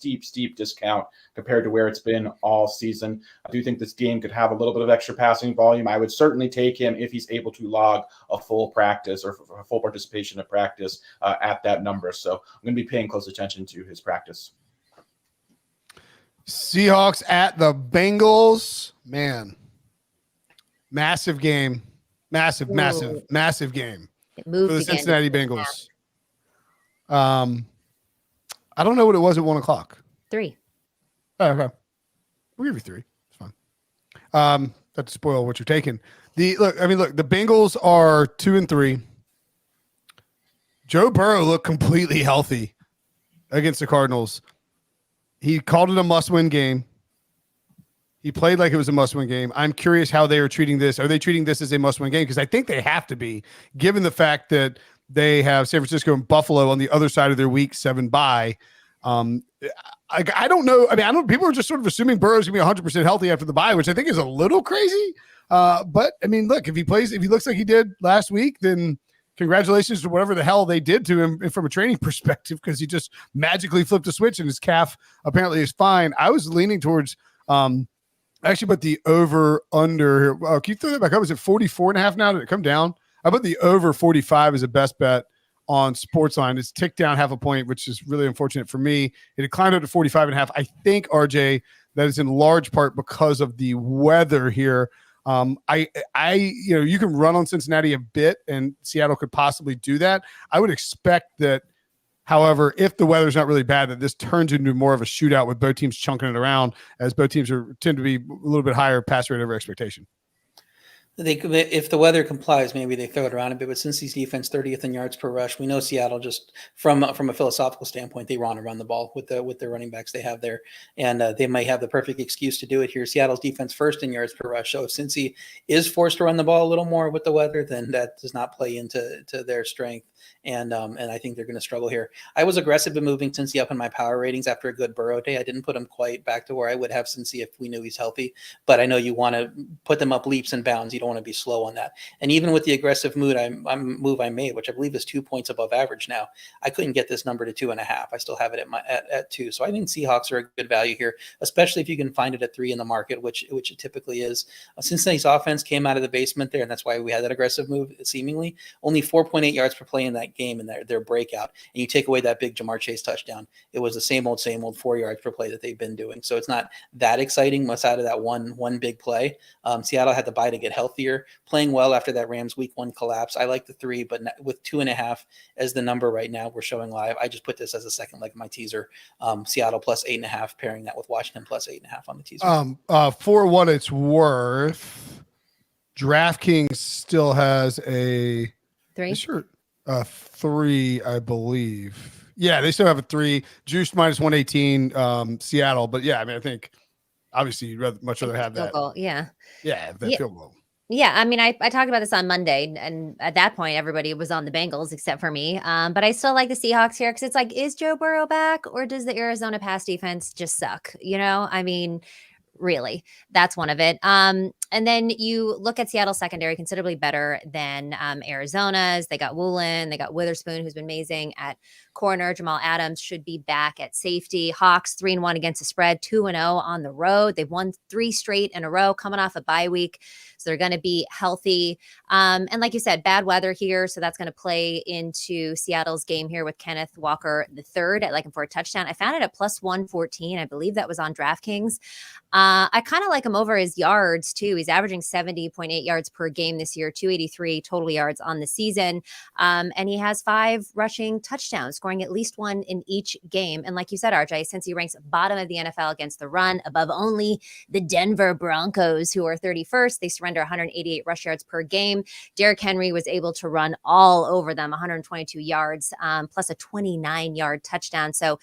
discount compared to where it's been all season. I do think this game could have a little bit of extra passing volume. I would certainly take him if he's able to log a full practice or a full participation of practice at that number. So I'm going to be paying close attention to his practice. Seahawks at the Bengals. Man, massive game. Massive game. It moved for the Cincinnati Bengals. I don't know what it was at 1 o'clock. 3. Oh, okay. We'll give you 3. It's fine. Not to spoil what you're taking. The Bengals are 2-3. Joe Burrow looked completely healthy against the Cardinals. He called it a must-win game. He played like it was a must-win game. I'm curious how they are treating this. Are they treating this as a must-win game? Because I think they have to be, given the fact that they have San Francisco and Buffalo on the other side of their Week 7 bye. I don't know. I mean, people are just sort of assuming Burrow's going to be 100% healthy after the bye, which I think is a little crazy. But, I mean, look, if he looks like he did last week, then congratulations to whatever the hell they did to him from a training perspective, because he just magically flipped a switch and his calf apparently is fine. I was leaning towards actually, but the over under here. Can you throw that back up? Is it 44.5 now? Did it come down? I put the over 45 as a best bet on Sportsline. It's ticked down half a point, which is really unfortunate for me. It had climbed up to 45.5. I think, RJ, that is in large part because of the weather here. You can run on Cincinnati a bit, and Seattle could possibly do that. I would expect that However, if the weather's not really bad, that this turns into more of a shootout with both teams chunking it around, as both teams tend to be a little bit higher pass rate over expectation. If the weather complies, maybe they throw it around a bit. But Cincy's defense 30th in yards per rush, we know Seattle just from a philosophical standpoint, they want to run the ball with the running backs they have there, and they might have the perfect excuse to do it here. Seattle's defense first in yards per rush. So if Cincy is forced to run the ball a little more with the weather, then that does not play into their strength. And I think they're going to struggle here. I was aggressive in moving Cincy up in my power ratings after a good Burrow day. I didn't put him quite back to where I would have Cincy if we knew he's healthy. But I know you want to put them up leaps and bounds. You don't want to be slow on that. And even with the aggressive move I made, which I believe is 2 points above average now, I couldn't get this number to 2.5. I still have it at 2. So I think Seahawks are a good value here, especially if you can find it at 3 in the market, which it typically is. Cincinnati's offense came out of the basement there, and that's why we had that aggressive move. Seemingly only 4.8 yards per play in that game in their breakout, and you take away that big Jamar Chase touchdown, it was the same old 4 yards per play that they've been doing. So it's not that exciting much out of that one big play. Seattle had to buy to get healthier, playing well after that Rams week 1 collapse. I like the 3, but with 2.5 as the number right now we're showing live, I just put this as a second leg of my teaser. Seattle plus 8.5, pairing that with Washington plus 8.5 on the teaser. For what it's worth, DraftKings still has a 3. Sure. 3, I believe. Yeah, they still have a 3. Juiced minus 118, Seattle. But yeah, I mean, I think obviously you'd much rather have that. Goal. Yeah. Yeah, that field goal. Yeah, I mean, I talked about this on Monday, and at that point, everybody was on the Bengals except for me. But I still like the Seahawks here because it's like, is Joe Burrow back, or does the Arizona pass defense just suck? I mean, really, that's one of it. And then you look at Seattle's secondary, considerably better than Arizona's. They got Woolen, they got Witherspoon, who's been amazing at corner. Jamal Adams should be back at safety. Hawks 3-1 against the spread, 2-0 on the road. They've won 3 straight in a row, coming off a bye week, so they're going to be healthy. And like you said, bad weather here, so that's going to play into Seattle's game here with Kenneth Walker III at like him for a touchdown. I found it at plus 114. I believe that was on DraftKings. I kind of like him over his yards too. He's averaging 70.8 yards per game this year, 283 total yards on the season. And he has 5 rushing touchdowns, scoring at least 1 in each game. And like you said, RJ, since he ranks bottom of the NFL against the run, above only the Denver Broncos, who are 31st, they surrender 188 rush yards per game. Derrick Henry was able to run all over them, 122 yards, plus a 29-yard touchdown. So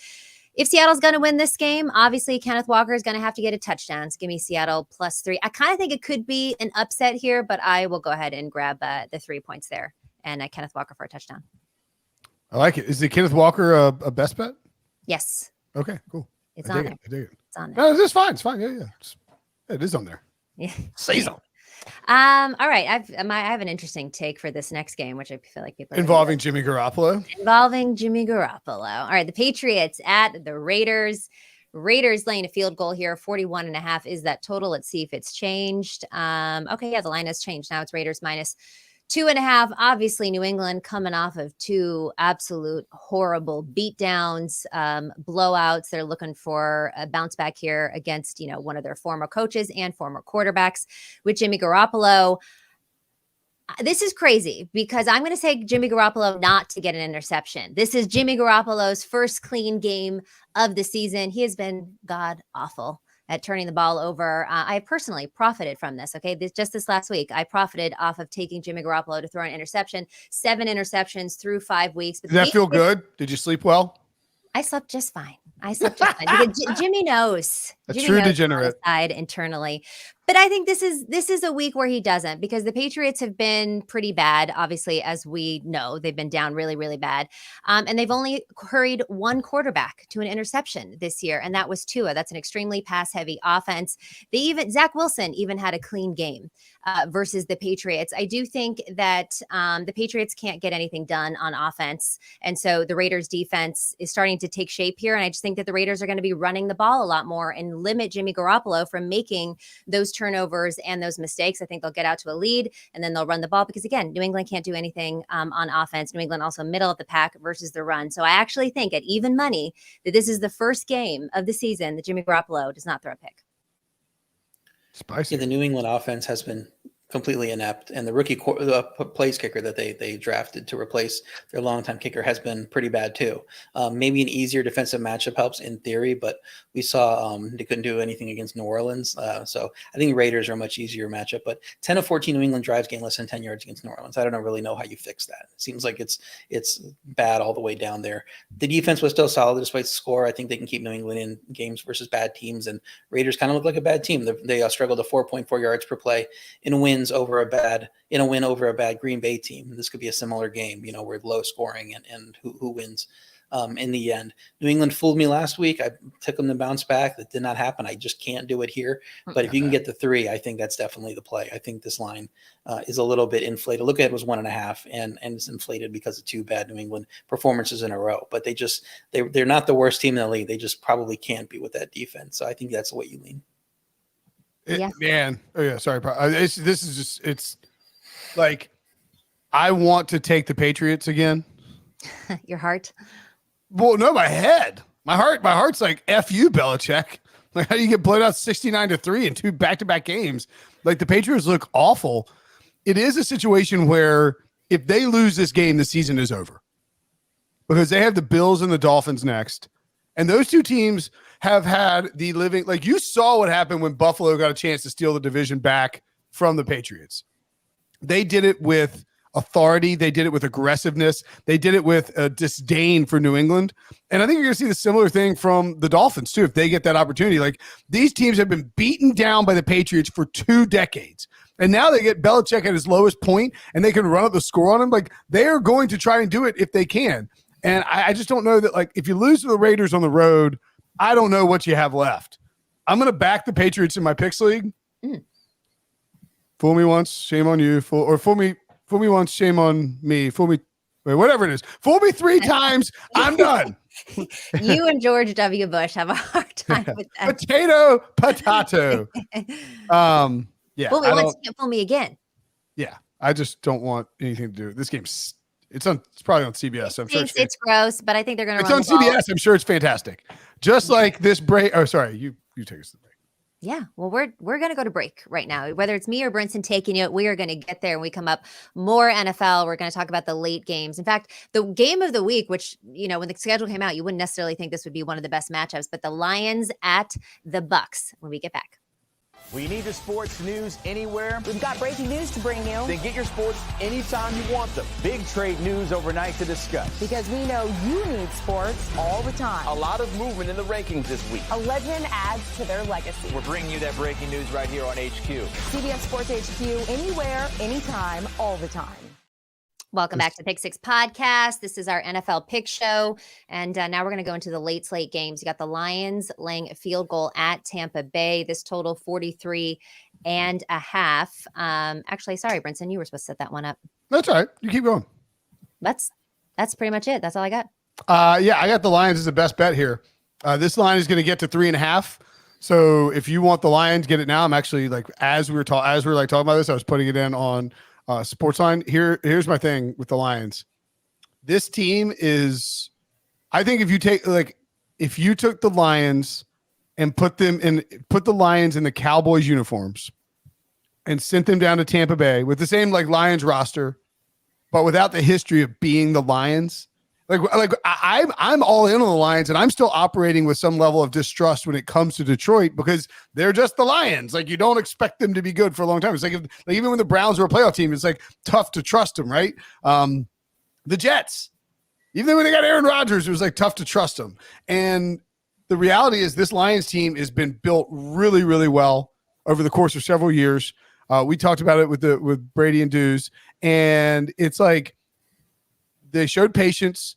if Seattle's going to win this game, obviously Kenneth Walker is going to have to get a touchdown. So give me Seattle plus 3. I kind of think it could be an upset here, but I will go ahead and grab the 3 points there and Kenneth Walker for a touchdown. I like it. Is the Kenneth Walker a best bet? Yes. Okay, cool. It's on there. I dig it. It's on there. No, it's fine. It's fine. Yeah. It is on there. Yeah. Say so. All right. I have an interesting take for this next game, which I feel like people are involving Jimmy Garoppolo. All right. The Patriots at the Raiders. Raiders laying a field goal here. 41.5 is that total. Let's see if it's changed. Okay. Yeah, the line has changed. Now it's Raiders minus 2.5. Obviously, New England coming off of 2 absolute horrible beatdowns, blowouts. They're looking for a bounce back here against, one of their former coaches and former quarterbacks with Jimmy Garoppolo. This is crazy because I'm going to say Jimmy Garoppolo not to get an interception. This is Jimmy Garoppolo's first clean game of the season. He has been god awful at turning the ball over. I personally profited from this. Okay. This last week, I profited off of taking Jimmy Garoppolo to throw an interception, 7 interceptions through 5 weeks. But did that feel good? Did you sleep well? I slept just fine. Because Jimmy knows. A true degenerate. Side internally. But I think this is a week where he doesn't, because the Patriots have been pretty bad. Obviously, as we know, they've been down really, really bad. And they've only hurried 1 quarterback to an interception this year, and that was Tua. That's an extremely pass-heavy offense. Zach Wilson even had a clean game versus the Patriots. I do think that the Patriots can't get anything done on offense, and so the Raiders' defense is starting to take shape here. And I just think that the Raiders are going to be running the ball a lot more and limit Jimmy Garoppolo from making those turnovers and those mistakes. I think they'll get out to a lead and then they'll run the ball because, again, New England can't do anything on offense. New England also middle of the pack versus the run. So I actually think at even money that this is the first game of the season that Jimmy Garoppolo does not throw a pick. Spicy. Yeah, the New England offense has been completely inept, and the rookie place kicker that they drafted to replace their longtime kicker has been pretty bad too. Maybe an easier defensive matchup helps in theory, but we saw they couldn't do anything against New Orleans. So I think Raiders are a much easier matchup, but 10 of 14 New England drives gain less than 10 yards against New Orleans. I don't really know how you fix that. It seems like it's bad all the way down there. The defense was still solid despite the score. I think they can keep New England in games versus bad teams, and Raiders kind of look like a bad team. They struggled to 4.4 yards per play in a win over a bad Green Bay team. This could be a similar game, where low scoring and who wins in the end. New England fooled me last week. I took them to bounce back. That did not happen. I just can't do it here. But if you can get the 3, I think that's definitely the play. I think this line is a little bit inflated. Look at it was 1.5, and it's inflated because of 2 bad New England performances in a row. But they're not the worst team in the league. They just probably can't be with that defense. So I think that's the way you lean. Man. Oh yeah. Sorry. It's like, I want to take the Patriots again. Your heart? Well, no, my head, my heart's like, F you, Belichick. Like, how do you get blown out 69-3 in 2 back-to-back games? Like, the Patriots look awful. It is a situation where if they lose this game, the season is over, because they have the Bills and the Dolphins next. And those 2 teams have had the living, like, you saw what happened when Buffalo got a chance to steal the division back from the Patriots. They did it with authority. They did it with aggressiveness. They did it with a disdain for New England. And I think you're going to see the similar thing from the Dolphins too, if they get that opportunity. Like, these teams have been beaten down by the Patriots for 2 decades. And now they get Belichick at his lowest point and they can run up the score on him. Like, they are going to try and do it if they can. And I just don't know that, like, if you lose to the Raiders on the road, I don't know what you have left. I'm going to back the Patriots in my picks league. Fool me once, shame on you. Fool me once, shame on me. Whatever it is. Fool me 3 times, I'm done. You and George W. Bush have a hard time with that. Potato. Yeah. Fool me once, can't fool me again. Yeah. I just don't want anything to do with this game. It's probably on CBS. I'm sure it's gross, but I think they're going to run the ball. CBS. I'm sure it's fantastic. Just like this break. Oh, sorry. You take us to the break. Yeah, well, we're going to go to break right now. Whether it's me or Brinson taking it, we are going to get there. When we come up, more NFL. We're going to talk about the late games. In fact, the game of the week, which, when the schedule came out, you wouldn't necessarily think this would be one of the best matchups, but the Lions at the Bucks when we get back. We need the sports news anywhere. We've got breaking news to bring you. Then get your sports anytime you want them. Big trade news overnight to discuss. Because we know you need sports all the time. A lot of movement in the rankings this week. A legend adds to their legacy. We're bringing you that breaking news right here on HQ. CBS Sports HQ, anywhere, anytime, all the time. Welcome back to Pick Six Podcast. This is our NFL pick show. And now we're going to go into the late slate games. You got the Lions laying a field goal at Tampa Bay. This total 43.5. Actually, sorry, Brinson, you were supposed to set that one up. That's all right. You keep going. That's pretty much it. That's all I got. Yeah, I got the Lions as the best bet here. This line is going to get to 3.5. So if you want the Lions, get it now. I'm actually, like, as we were talking about this, I was putting it in on Sportsline. Here's my thing with the Lions. This team is, I think if you took the Lions and put the Lions in the Cowboys uniforms and sent them down to Tampa Bay with the same, like, Lions roster, but without the history of being the Lions, I'm all in on the Lions, and I'm still operating with some level of distrust when it comes to Detroit because they're just the Lions. Like, you don't expect them to be good for a long time. It's like even when the Browns were a playoff team, it's like tough to trust them, right? The Jets, even when they got Aaron Rodgers, it was like tough to trust them. And the reality is this Lions team has been built really, really well over the course of several years. We talked about it with Brady and Dews, and it's like they showed patience.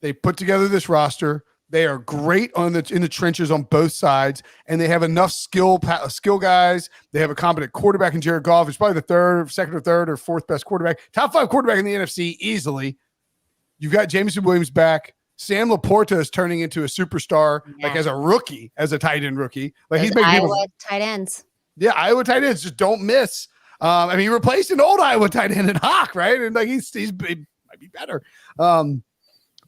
They put together this roster. They are great in the trenches on both sides, and they have enough skill guys. They have a competent quarterback in Jared Goff. He's probably the second or third or fourth best quarterback. Top 5 quarterback in the NFC easily. You've got Jameson Williams back. Sam Laporta is turning into a superstar, like as a rookie, as a tight end rookie. Like he's making Iowa tight ends. Yeah, Iowa tight ends just don't miss. He replaced an old Iowa tight end in Hawk, right? And like he might be better.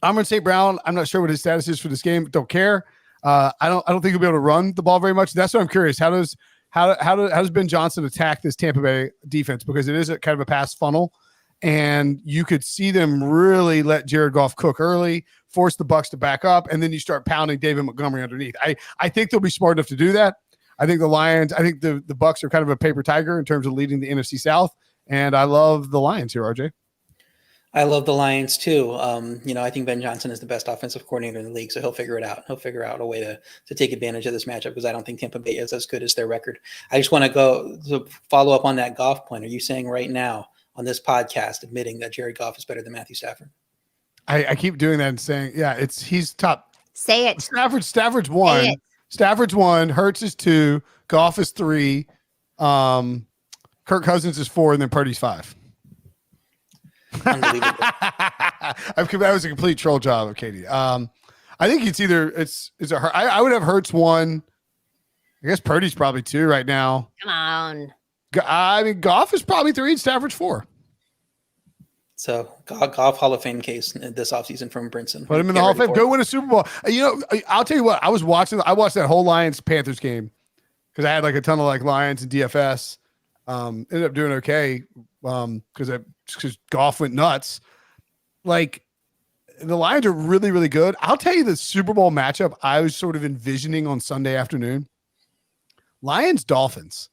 Amon St. Brown, I'm not sure what his status is for this game. Don't care. I don't think he'll be able to run the ball very much. That's what I'm curious. How does how does Ben Johnson attack this Tampa Bay defense? Because it is a kind of a pass funnel, and you could see them really let Jared Goff cook early, force the Bucs to back up, and then you start pounding David Montgomery underneath. I think they'll be smart enough to do that. I think the Bucs are kind of a paper tiger in terms of leading the NFC South, and I love the Lions here, RJ. I love the Lions too. I think Ben Johnson is the best offensive coordinator in the league, so he'll figure it out. He'll figure out a way to take advantage of this matchup because I don't think Tampa Bay is as good as their record. I just want to go to follow up on that Goff point. Are you saying right now on this podcast admitting that Jared Goff is better than Matthew Stafford? I keep doing that and saying, yeah, he's top. Say it. Stafford's one. Say it. Stafford's 1, Hurts is 2, Goff is 3, Kirk Cousins is 4, and then Purdy's 5. Unbelievable. That was a complete troll job of Katie. I think I would have Hurts 1. I guess Purdy's probably 2 right now. Come on. I mean, Goff is probably 3 and Stafford's 4. So Goff Hall of Fame case this offseason from Brinson. Put him in the Hall of Fame. Go win a Super Bowl. I'll tell you what. I watched that whole Lions Panthers game because I had like a ton of like Lions and DFS. Ended up doing okay because Goff went nuts. Like the Lions are really, really good. I'll tell you the Super Bowl matchup I was sort of envisioning on Sunday afternoon. Lions Dolphins.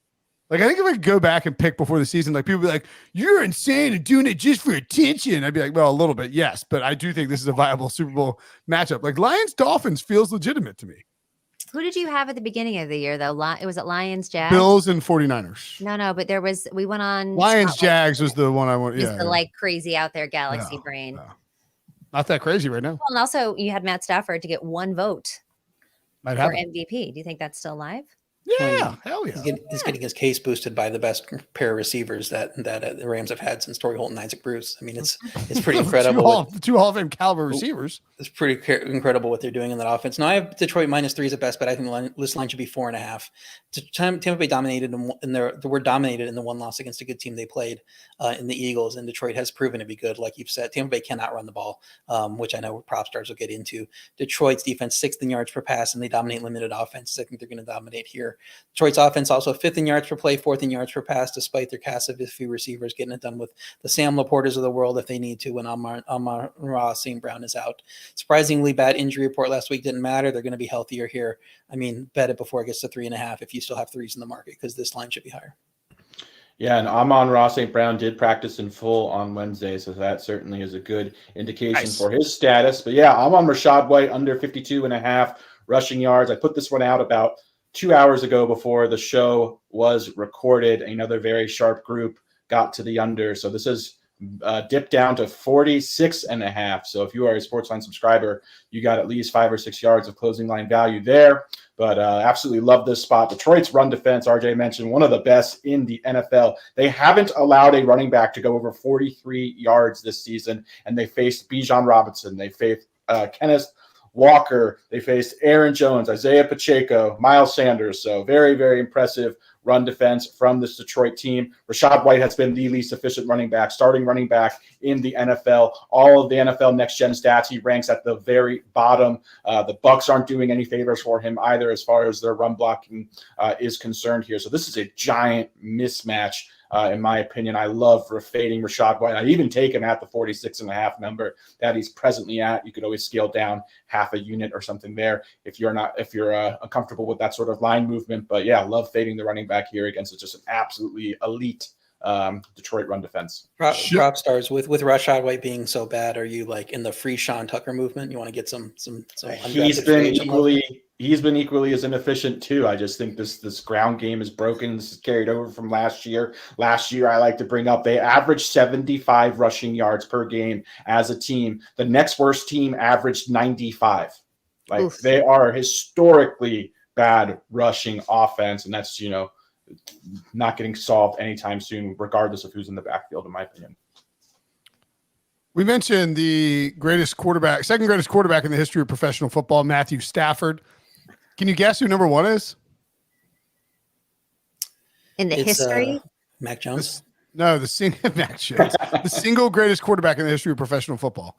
Like, I think if I could go back and pick before the season, like people be like, you're insane and doing it just for attention. I'd be like, well, a little bit, yes. But I do think this is a viable Super Bowl matchup. Like Lions Dolphins feels legitimate to me. Who did you have at the beginning of the year, though? Was it Lions, Jags? Bills and 49ers. No, but we went on. Lions, Jags was the one I wanted. Yeah. The crazy out there galaxy brain. No. Not that crazy right now. Well, and also, you had Matt Stafford to get 1 vote for MVP. Do you think that's still alive? Yeah, hell yeah. He's getting his case boosted by the best pair of receivers that the Rams have had since Torrey Holt and Isaac Bruce. I mean, it's pretty incredible. two Hall of Fame caliber receivers. It's pretty incredible what they're doing in that offense. Now I have Detroit -3 is the best, but I think this line should be 4.5. Tampa Bay dominated were dominated in the one loss against a good team they played in the Eagles, and Detroit has proven to be good. Like you've said, Tampa Bay cannot run the ball, which I know Propstarz will get into. Detroit's defense 6th in yards per pass, and they dominate limited offenses. I think they're going to dominate here. Detroit's offense also 5th in yards per play, 4th in yards per pass, despite their cast of few receivers getting it done with the Sam Laportas of the world if they need to when Amon-Ra St. Brown is out. Surprisingly bad injury report last week didn't matter. They're going to be healthier here. I mean, bet it before it gets to 3.5 if you still have 3s in the market because this line should be higher. Yeah, and Amon-Ra St. Brown did practice in full on Wednesday, so that certainly is a good indication for his status. But yeah, I'm on Rachaad White under 52.5 rushing yards. I put this one out about 2 hours ago before the show was recorded. Another very sharp group got to the under. So this is dipped down to 46.5. So if you are a Sportsline subscriber, you got at least 5 or 6 yards of closing line value there. But absolutely love this spot. Detroit's run defense, RJ mentioned, one of the best in the NFL. They haven't allowed a running back to go over 43 yards this season, and they faced Bijan Robinson. They faced Kenneth Walker. They faced Aaron Jones, Isaiah Pacheco, Miles Sanders. So very, very impressive run defense from this Detroit team. Rachaad White has been the least efficient starting running back in the NFL. All of the NFL next-gen stats, he ranks at the very bottom. The Bucs aren't doing any favors for him either as far as their run blocking is concerned here. So this is a giant mismatch. In my opinion, I love fading Rachaad White. I'd even take him at the 46.5 number that he's presently at. You could always scale down half a unit or something there if you're uncomfortable with that sort of line movement. But yeah, love fading the running back here against just an absolutely elite Detroit run defense. Propstarz with Rachaad White being so bad, are you like in the free Sean Tucker movement? You want to get some He's been equally as inefficient too. I just think this ground game is broken. This is carried over from last year. Last year, I like to bring up, they averaged 75 rushing yards per game as a team. The next worst team averaged 95. Like Oof. They are historically bad rushing offense, and that's not getting solved anytime soon, regardless of who's in the backfield, in my opinion. We mentioned the second greatest quarterback in the history of professional football, Matthew Stafford. Can you guess who number 1 is? In the history? Mac Jones? The single greatest quarterback in the history of professional football.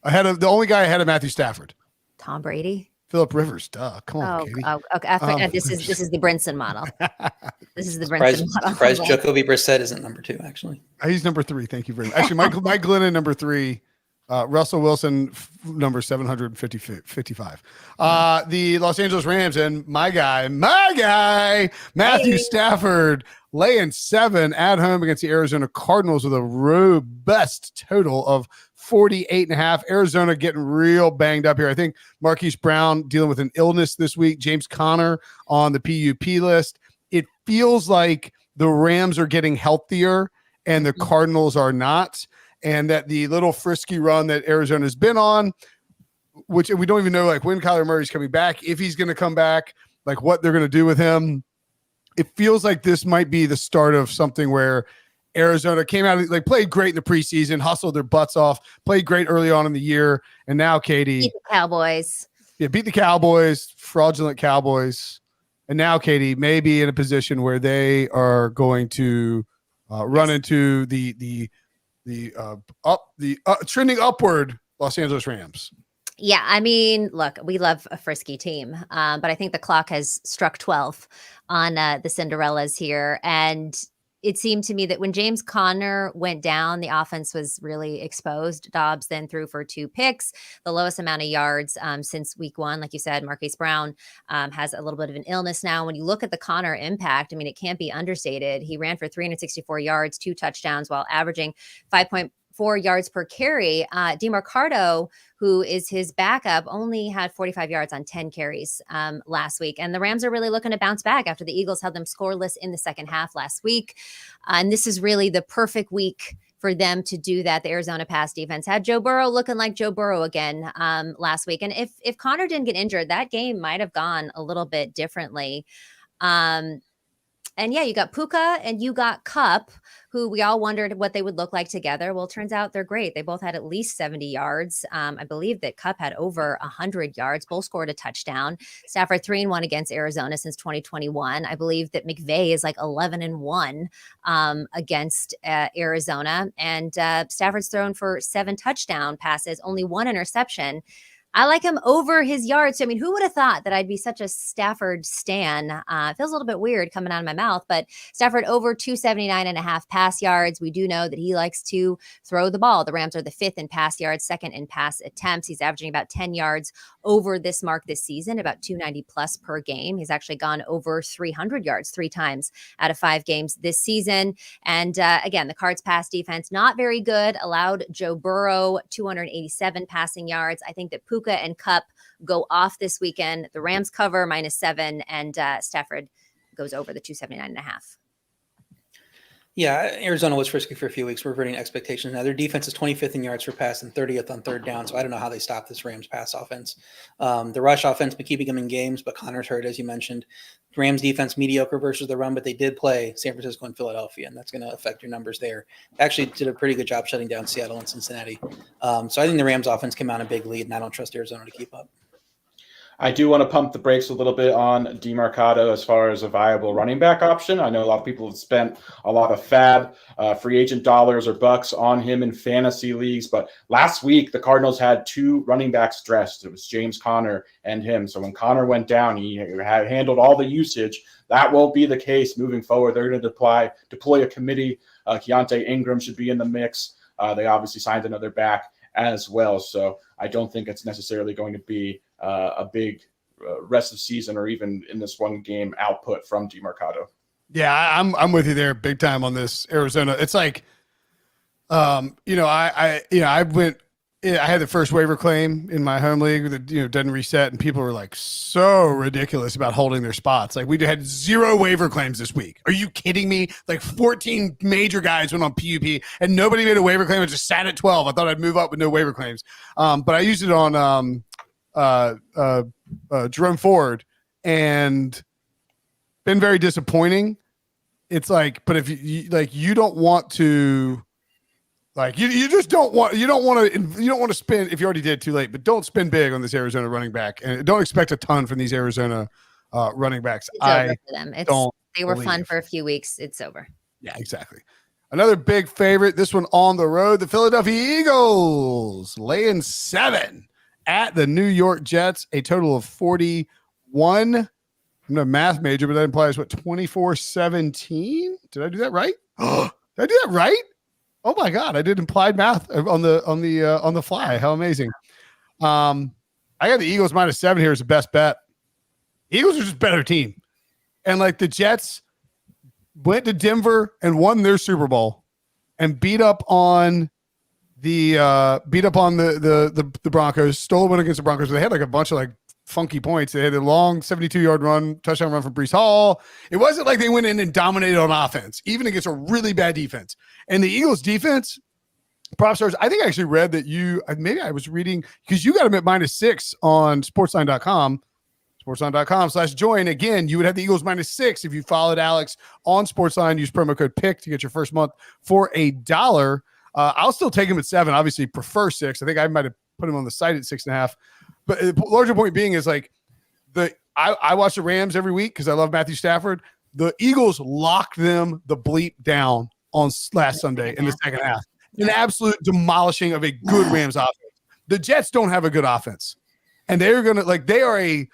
The only guy ahead of Matthew Stafford. Tom Brady? Phillip Rivers. Duh. Come on, Katie. Okay. I forgot this is the Brinson model. This is the Brinson model. Surprised Jacoby Brissett isn't number 2, actually. He's number 3. Thank you very much. Actually, Mike Glennon, number 3. Russell Wilson, number 755. The Los Angeles Rams and my guy, Matthew Stafford, laying 7 at home against the Arizona Cardinals with a robust total of 48.5. Arizona getting real banged up here. I think Marquise Brown dealing with an illness this week. James Conner on the PUP list. It feels like the Rams are getting healthier and the Cardinals are not. And that the little frisky run that Arizona's been on, which we don't even know like when Kyler Murray's coming back, if he's going to come back, like what they're going to do with him. It feels like this might be the start of something where Arizona came out, like played great in the preseason, hustled their butts off, played great early on in the year. And now, Katie. Beat the Cowboys. Yeah, beat the Cowboys, fraudulent Cowboys. And now, Katie, may be in a position where they are going to run into the trending upward Los Angeles Rams. Yeah, I mean, look, we love a frisky team, but I think the clock has struck 12 on the Cinderellas here. And it seemed to me that when James Conner went down, the offense was really exposed. Dobbs then threw for 2 picks, the lowest amount of yards since week 1. Like you said, Marquise Brown has a little bit of an illness now. When you look at the Conner impact, I mean, it can't be understated. He ran for 364 yards, 2 touchdowns while averaging 5.4 yards per carry. DeMarcado, who is his backup, only had 45 yards on 10 carries last week. And the Rams are really looking to bounce back after the Eagles held them scoreless in the second half last week. And this is really the perfect week for them to do that. The Arizona pass defense had Joe Burrow looking like Joe Burrow again last week. And if Connor didn't get injured, that game might have gone a little bit differently. And yeah, you got Puka and you got Kupp, who we all wondered what they would look like together. Well, it turns out they're great. They both had at least 70 yards. I believe that Kupp had over 100 yards. Both scored a touchdown. Stafford 3-1 against Arizona since 2021. I believe that McVay is like 11-1 against Arizona. And Stafford's thrown for 7 touchdown passes, only 1 interception. I like him over his yards. So, I mean, who would have thought that I'd be such a Stafford stan? It feels a little bit weird coming out of my mouth, but Stafford over 279.5 pass yards. We do know that he likes to throw the ball. The Rams are the 5th in pass yards, 2nd in pass attempts. He's averaging about 10 yards over this mark this season, about 290 plus per game. He's actually gone over 300 yards 3 times out of 5 games this season. And again, the Cards pass defense, not very good, allowed Joe Burrow 287 passing yards. I think that Puka and Kupp go off this weekend. The Rams cover -7, and Stafford goes over the 279.5. Yeah, Arizona was frisky for a few weeks, reverting expectations. Now their defense is 25th in yards per pass and 30th on third down, so I don't know how they stop this Rams pass offense. The rush offense been keeping them in games, but Connor's hurt, as you mentioned. Rams defense mediocre versus the run, but they did play San Francisco and Philadelphia, and that's going to affect your numbers there. Actually did a pretty good job shutting down Seattle and Cincinnati. So I think the Rams offense came out in a big lead, and I don't trust Arizona to keep up. I do want to pump the brakes a little bit on DeMarcado as far as a viable running back option. I know a lot of people have spent a lot of fab free agent dollars or bucks on him in fantasy leagues, but last week the Cardinals had 2 running backs dressed. It was James Conner and him. So when Conner went down, he had handled all the usage. That won't be the case moving forward. They're going to deploy a committee. Keontae Ingram should be in the mix. They obviously signed another back as well. So I don't think it's necessarily going to be a big rest of season or even in this one game output from DeMarcado. Yeah, I'm with you there big time on this Arizona. It's like, I had the first waiver claim in my home league that doesn't reset, and people were like so ridiculous about holding their spots. Like we had 0 waiver claims this week. Are you kidding me? Like 14 major guys went on PUP and nobody made a waiver claim. It just sat at 12. I thought I'd move up with no waiver claims, but I used it on Jerome Ford and been very disappointing. It's like, but if you don't want to. Like you don't want to spend, if you already did, too late, but don't spend big on this Arizona running back and don't expect a ton from these Arizona running backs. It's over for them. They were fun for a few weeks. It's over. Yeah, exactly. Another big favorite, this one on the road, the Philadelphia Eagles laying 7 at the New York Jets, a total of 41. I'm not a math major, but that implies what, 24-17? Did I do that right? Did I do that right? Oh my God, I did implied math on the fly. How amazing. I got the Eagles -7 here as the best bet. Eagles are just a better team. And like the Jets went to Denver and won their Super Bowl and beat up on the Broncos, stole one against the Broncos. They had like a bunch of like funky points. They had a long 72-yard run, touchdown run from Breece Hall. It wasn't like they went in and dominated on offense, even against a really bad defense. And the Eagles defense, Propstarz, I think I actually read that maybe I was reading, because you got them at -6 on sportsline.com. Sportsline.com/join. Again, you would have the Eagles -6 if you followed Alex on Sportsline. Use promo code PICK to get your first month for $1. I'll still take him at 7. Obviously, prefer 6. I think I might have put him on the site at 6.5. But the larger point being is like I watch the Rams every week because I love Matthew Stafford. The Eagles locked them the bleep down on last Sunday in the second half. An absolute demolishing of a good Rams offense. The Jets don't have a good offense, and they're gonna they are a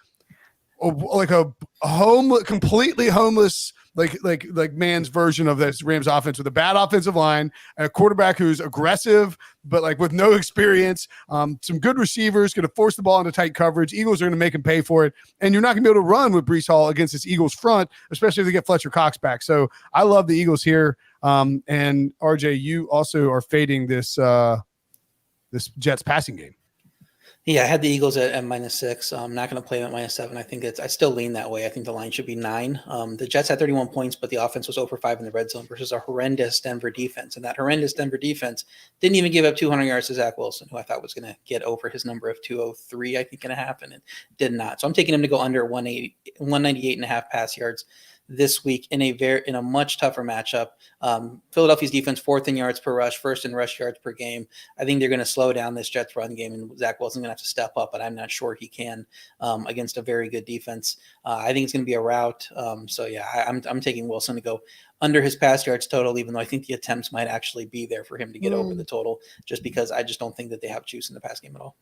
completely homeless like man's version of this Rams offense with a bad offensive line, a quarterback who's aggressive but like with no experience, some good receivers, going to force the ball into tight coverage. Eagles are going to make him pay for it, and you're not going to be able to run with Breece Hall against this Eagles front, especially if they get Fletcher Cox back. So I love the Eagles here. And RJ, you also are fading this Jets passing game. Yeah, I had the Eagles at -6. I'm not going to play them at -7. I think I still lean that way. I think the line should be 9. The Jets had 31 points, but the offense was over 5 in the red zone versus a horrendous Denver defense. And that horrendous Denver defense didn't even give up 200 yards to Zach Wilson, who I thought was going to get over his number of 203, I think, and a half, and it did not. So I'm taking him to go under 198.5 pass yards this week in a much tougher matchup. Philadelphia's defense 4th in yards per rush, 1st in rush yards per game. I think they're going to slow down this Jets run game, and Zach Wilson's going to have to step up, but I'm not sure he can against a very good defense. I think it's going to be a rout. So yeah, I'm taking Wilson to go under his pass yards total, even though I think the attempts might actually be there for him to get over the total, just because I just don't think that they have juice in the pass game at all.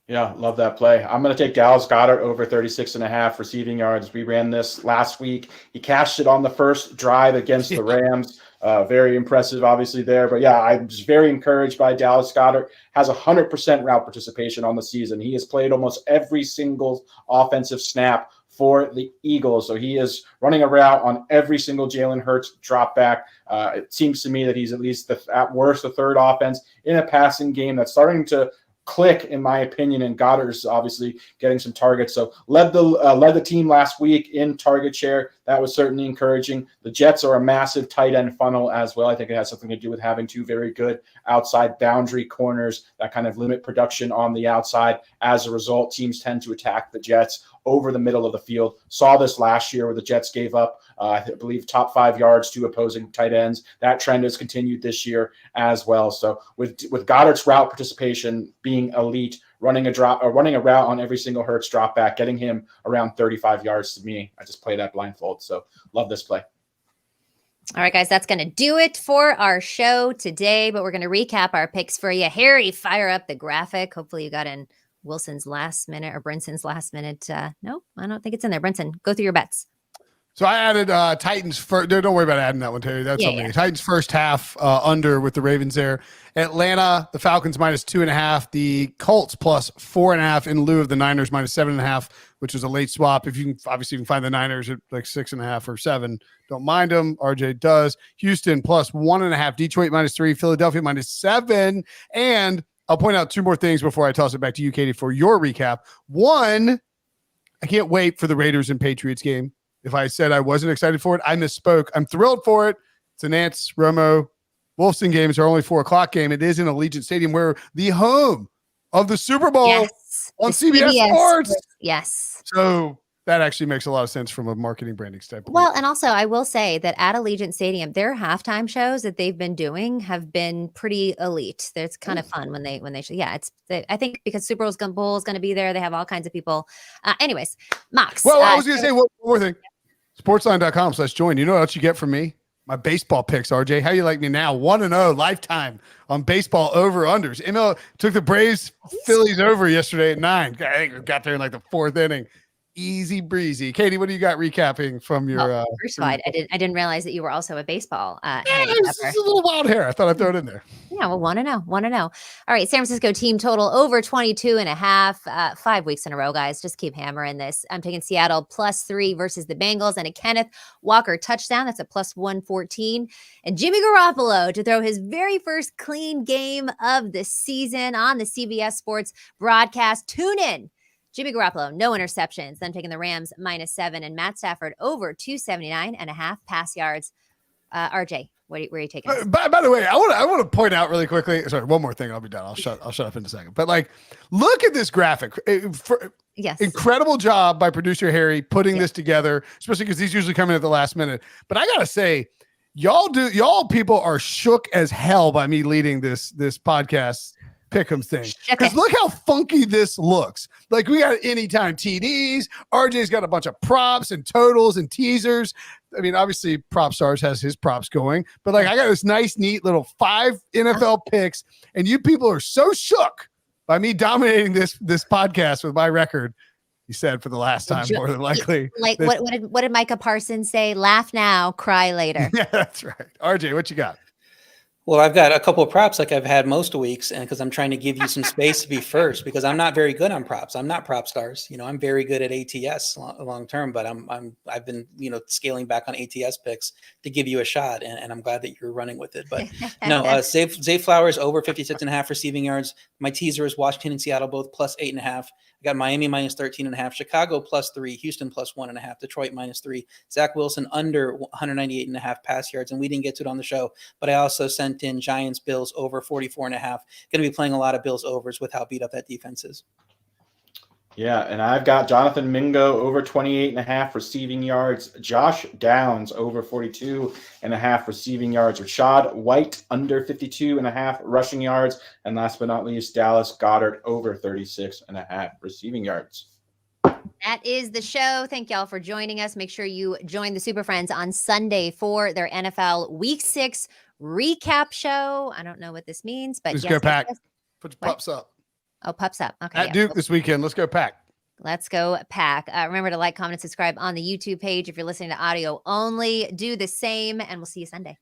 Yeah, love that play. I'm going to take Dallas Goedert over 36.5 receiving yards. We ran this last week. He cashed it on the first drive against the Rams. Very impressive, obviously, there. But, yeah, I'm just very encouraged by Dallas Goedert. Has 100% route participation on the season. He has played almost every single offensive snap for the Eagles. So he is running a route on every single Jalen Hurts drop back. It seems to me that he's at least, at worst, the third offense in a passing game that's starting to click, in my opinion, and Goddard's obviously getting some targets. So led the team last week in target share. That was certainly encouraging. The Jets are a massive tight end funnel as well. I think it has something to do with having 2 very good outside boundary corners that kind of limit production on the outside. As a result, teams tend to attack the Jets over the middle of the field. Saw this last year where the Jets gave up, I believe, top 5 yards to opposing tight ends. That trend has continued this year as well. So with Goddard's route participation being elite, running a route on every single Hurts drop back, getting him around 35 yards, to me, I just play that blindfold. So love this play. All right, guys, that's going to do it for our show today, but we're going to recap our picks for you. Harry, fire up the graphic. Hopefully you got in Wilson's last minute or Brinson's last minute. No, I don't think it's in there. Brinson, go through your bets. So I added Titans first. Don't worry about adding that one, Terry. That's on me. Titans first half under with the Ravens there. Atlanta, the Falcons -2.5. The Colts +4.5 in lieu of the Niners -7.5, which was a late swap. If you can find the Niners at like 6.5 or 7. Don't mind them. RJ does. Houston +1.5. Detroit -3. Philadelphia -7. And I'll point out 2 more things before I toss it back to you, Katie, for your recap. One, I can't wait for the Raiders and Patriots game. If I said I wasn't excited for it, I misspoke. I'm thrilled for it. It's a Nance, Romo, Wolfson game. It's our only 4:00 game. It is in Allegiant Stadium, where the home of the Super Bowl on CBS Sports. Yes. So that actually makes a lot of sense from a marketing branding standpoint. Well, and also I will say that at Allegiant Stadium, their halftime shows that they've been doing have been pretty elite. It's kind of fun when they I think because Super Bowl is going to be there. They have all kinds of people. Anyways, Mox. Well, I was going to say one more thing. Sportsline.com/join. You know what else you get from me? my baseball picks, RJ. How you like me now? 1-0 lifetime on baseball over-unders. ML took the Braves Phillies over yesterday at 9. I think we got there in like the 4th inning. Easy breezy. Katie, what do you got recapping from your first of all, I didn't realize that you were also a baseball it's a little wild hair. I thought I'd throw it in there. Yeah, well, want to know. All right, San Francisco team total over 22.5, 5 weeks in a row, guys. Just keep hammering this. I'm taking Seattle +3 versus the Bengals and a Kenneth Walker touchdown. That's a +114. And Jimmy Garoppolo to throw his very first clean game of the season on the CBS Sports broadcast. Tune in. Jimmy Garoppolo, no interceptions. Then taking the Rams -7 and Matt Stafford over 279.5 pass yards. RJ, where are you taking us? By the way, I want to point out really quickly. Sorry, one more thing. I'll be done. I'll shut up in a second. But like, look at this graphic. Yes, incredible job by producer Harry putting this together, especially because these usually come in at the last minute. But I gotta say, y'all people are shook as hell by me leading this podcast Pick'em thing, because look how funky this looks. Like, we got anytime TDs. RJ's got a bunch of props and totals and teasers. I mean, obviously Propstarz has his props going, but like, I got this nice, neat little 5 NFL picks, and you people are so shook by me dominating this podcast with my record. He said for the last time, more than likely. Like, what did Micah Parsons say? Laugh now, cry later. Yeah, that's right. RJ, what you got? Well, I've got a couple of props like I've had most weeks, and because I'm trying to give you some space to be first, because I'm not very good on props. I'm not Propstarz. I'm very good at ATS long term, but I've been scaling back on ATS picks to give you a shot, and I'm glad that you're running with it. But no, Zay Flowers over 56.5 receiving yards. My teaser is Washington and Seattle both +8.5. I got Miami -13.5, Chicago +3, Houston +1.5, Detroit -3, Zach Wilson under 198.5 pass yards, and we didn't get to it on the show, but I also sent in Giants Bills over 44.5. Going to be playing a lot of Bills overs with how beat up that defense is. Yeah, and I've got Jonathan Mingo over 28.5 receiving yards, Josh Downs over 42.5 receiving yards, Rashad White under 52.5 rushing yards, and last but not least, Dallas Goedert over 36.5 receiving yards. That is the show. Thank y'all for joining us. Make sure you join the Super Friends on Sunday for their NFL Week 6 recap show. I don't know what this means, but Let's go Pack. Put your pups up. Oh, pups up. Okay. At Duke this weekend. Let's go Pack. Let's go Pack. Remember to like, comment, subscribe on the YouTube page. If you're listening to audio only, do the same, and we'll see you Sunday.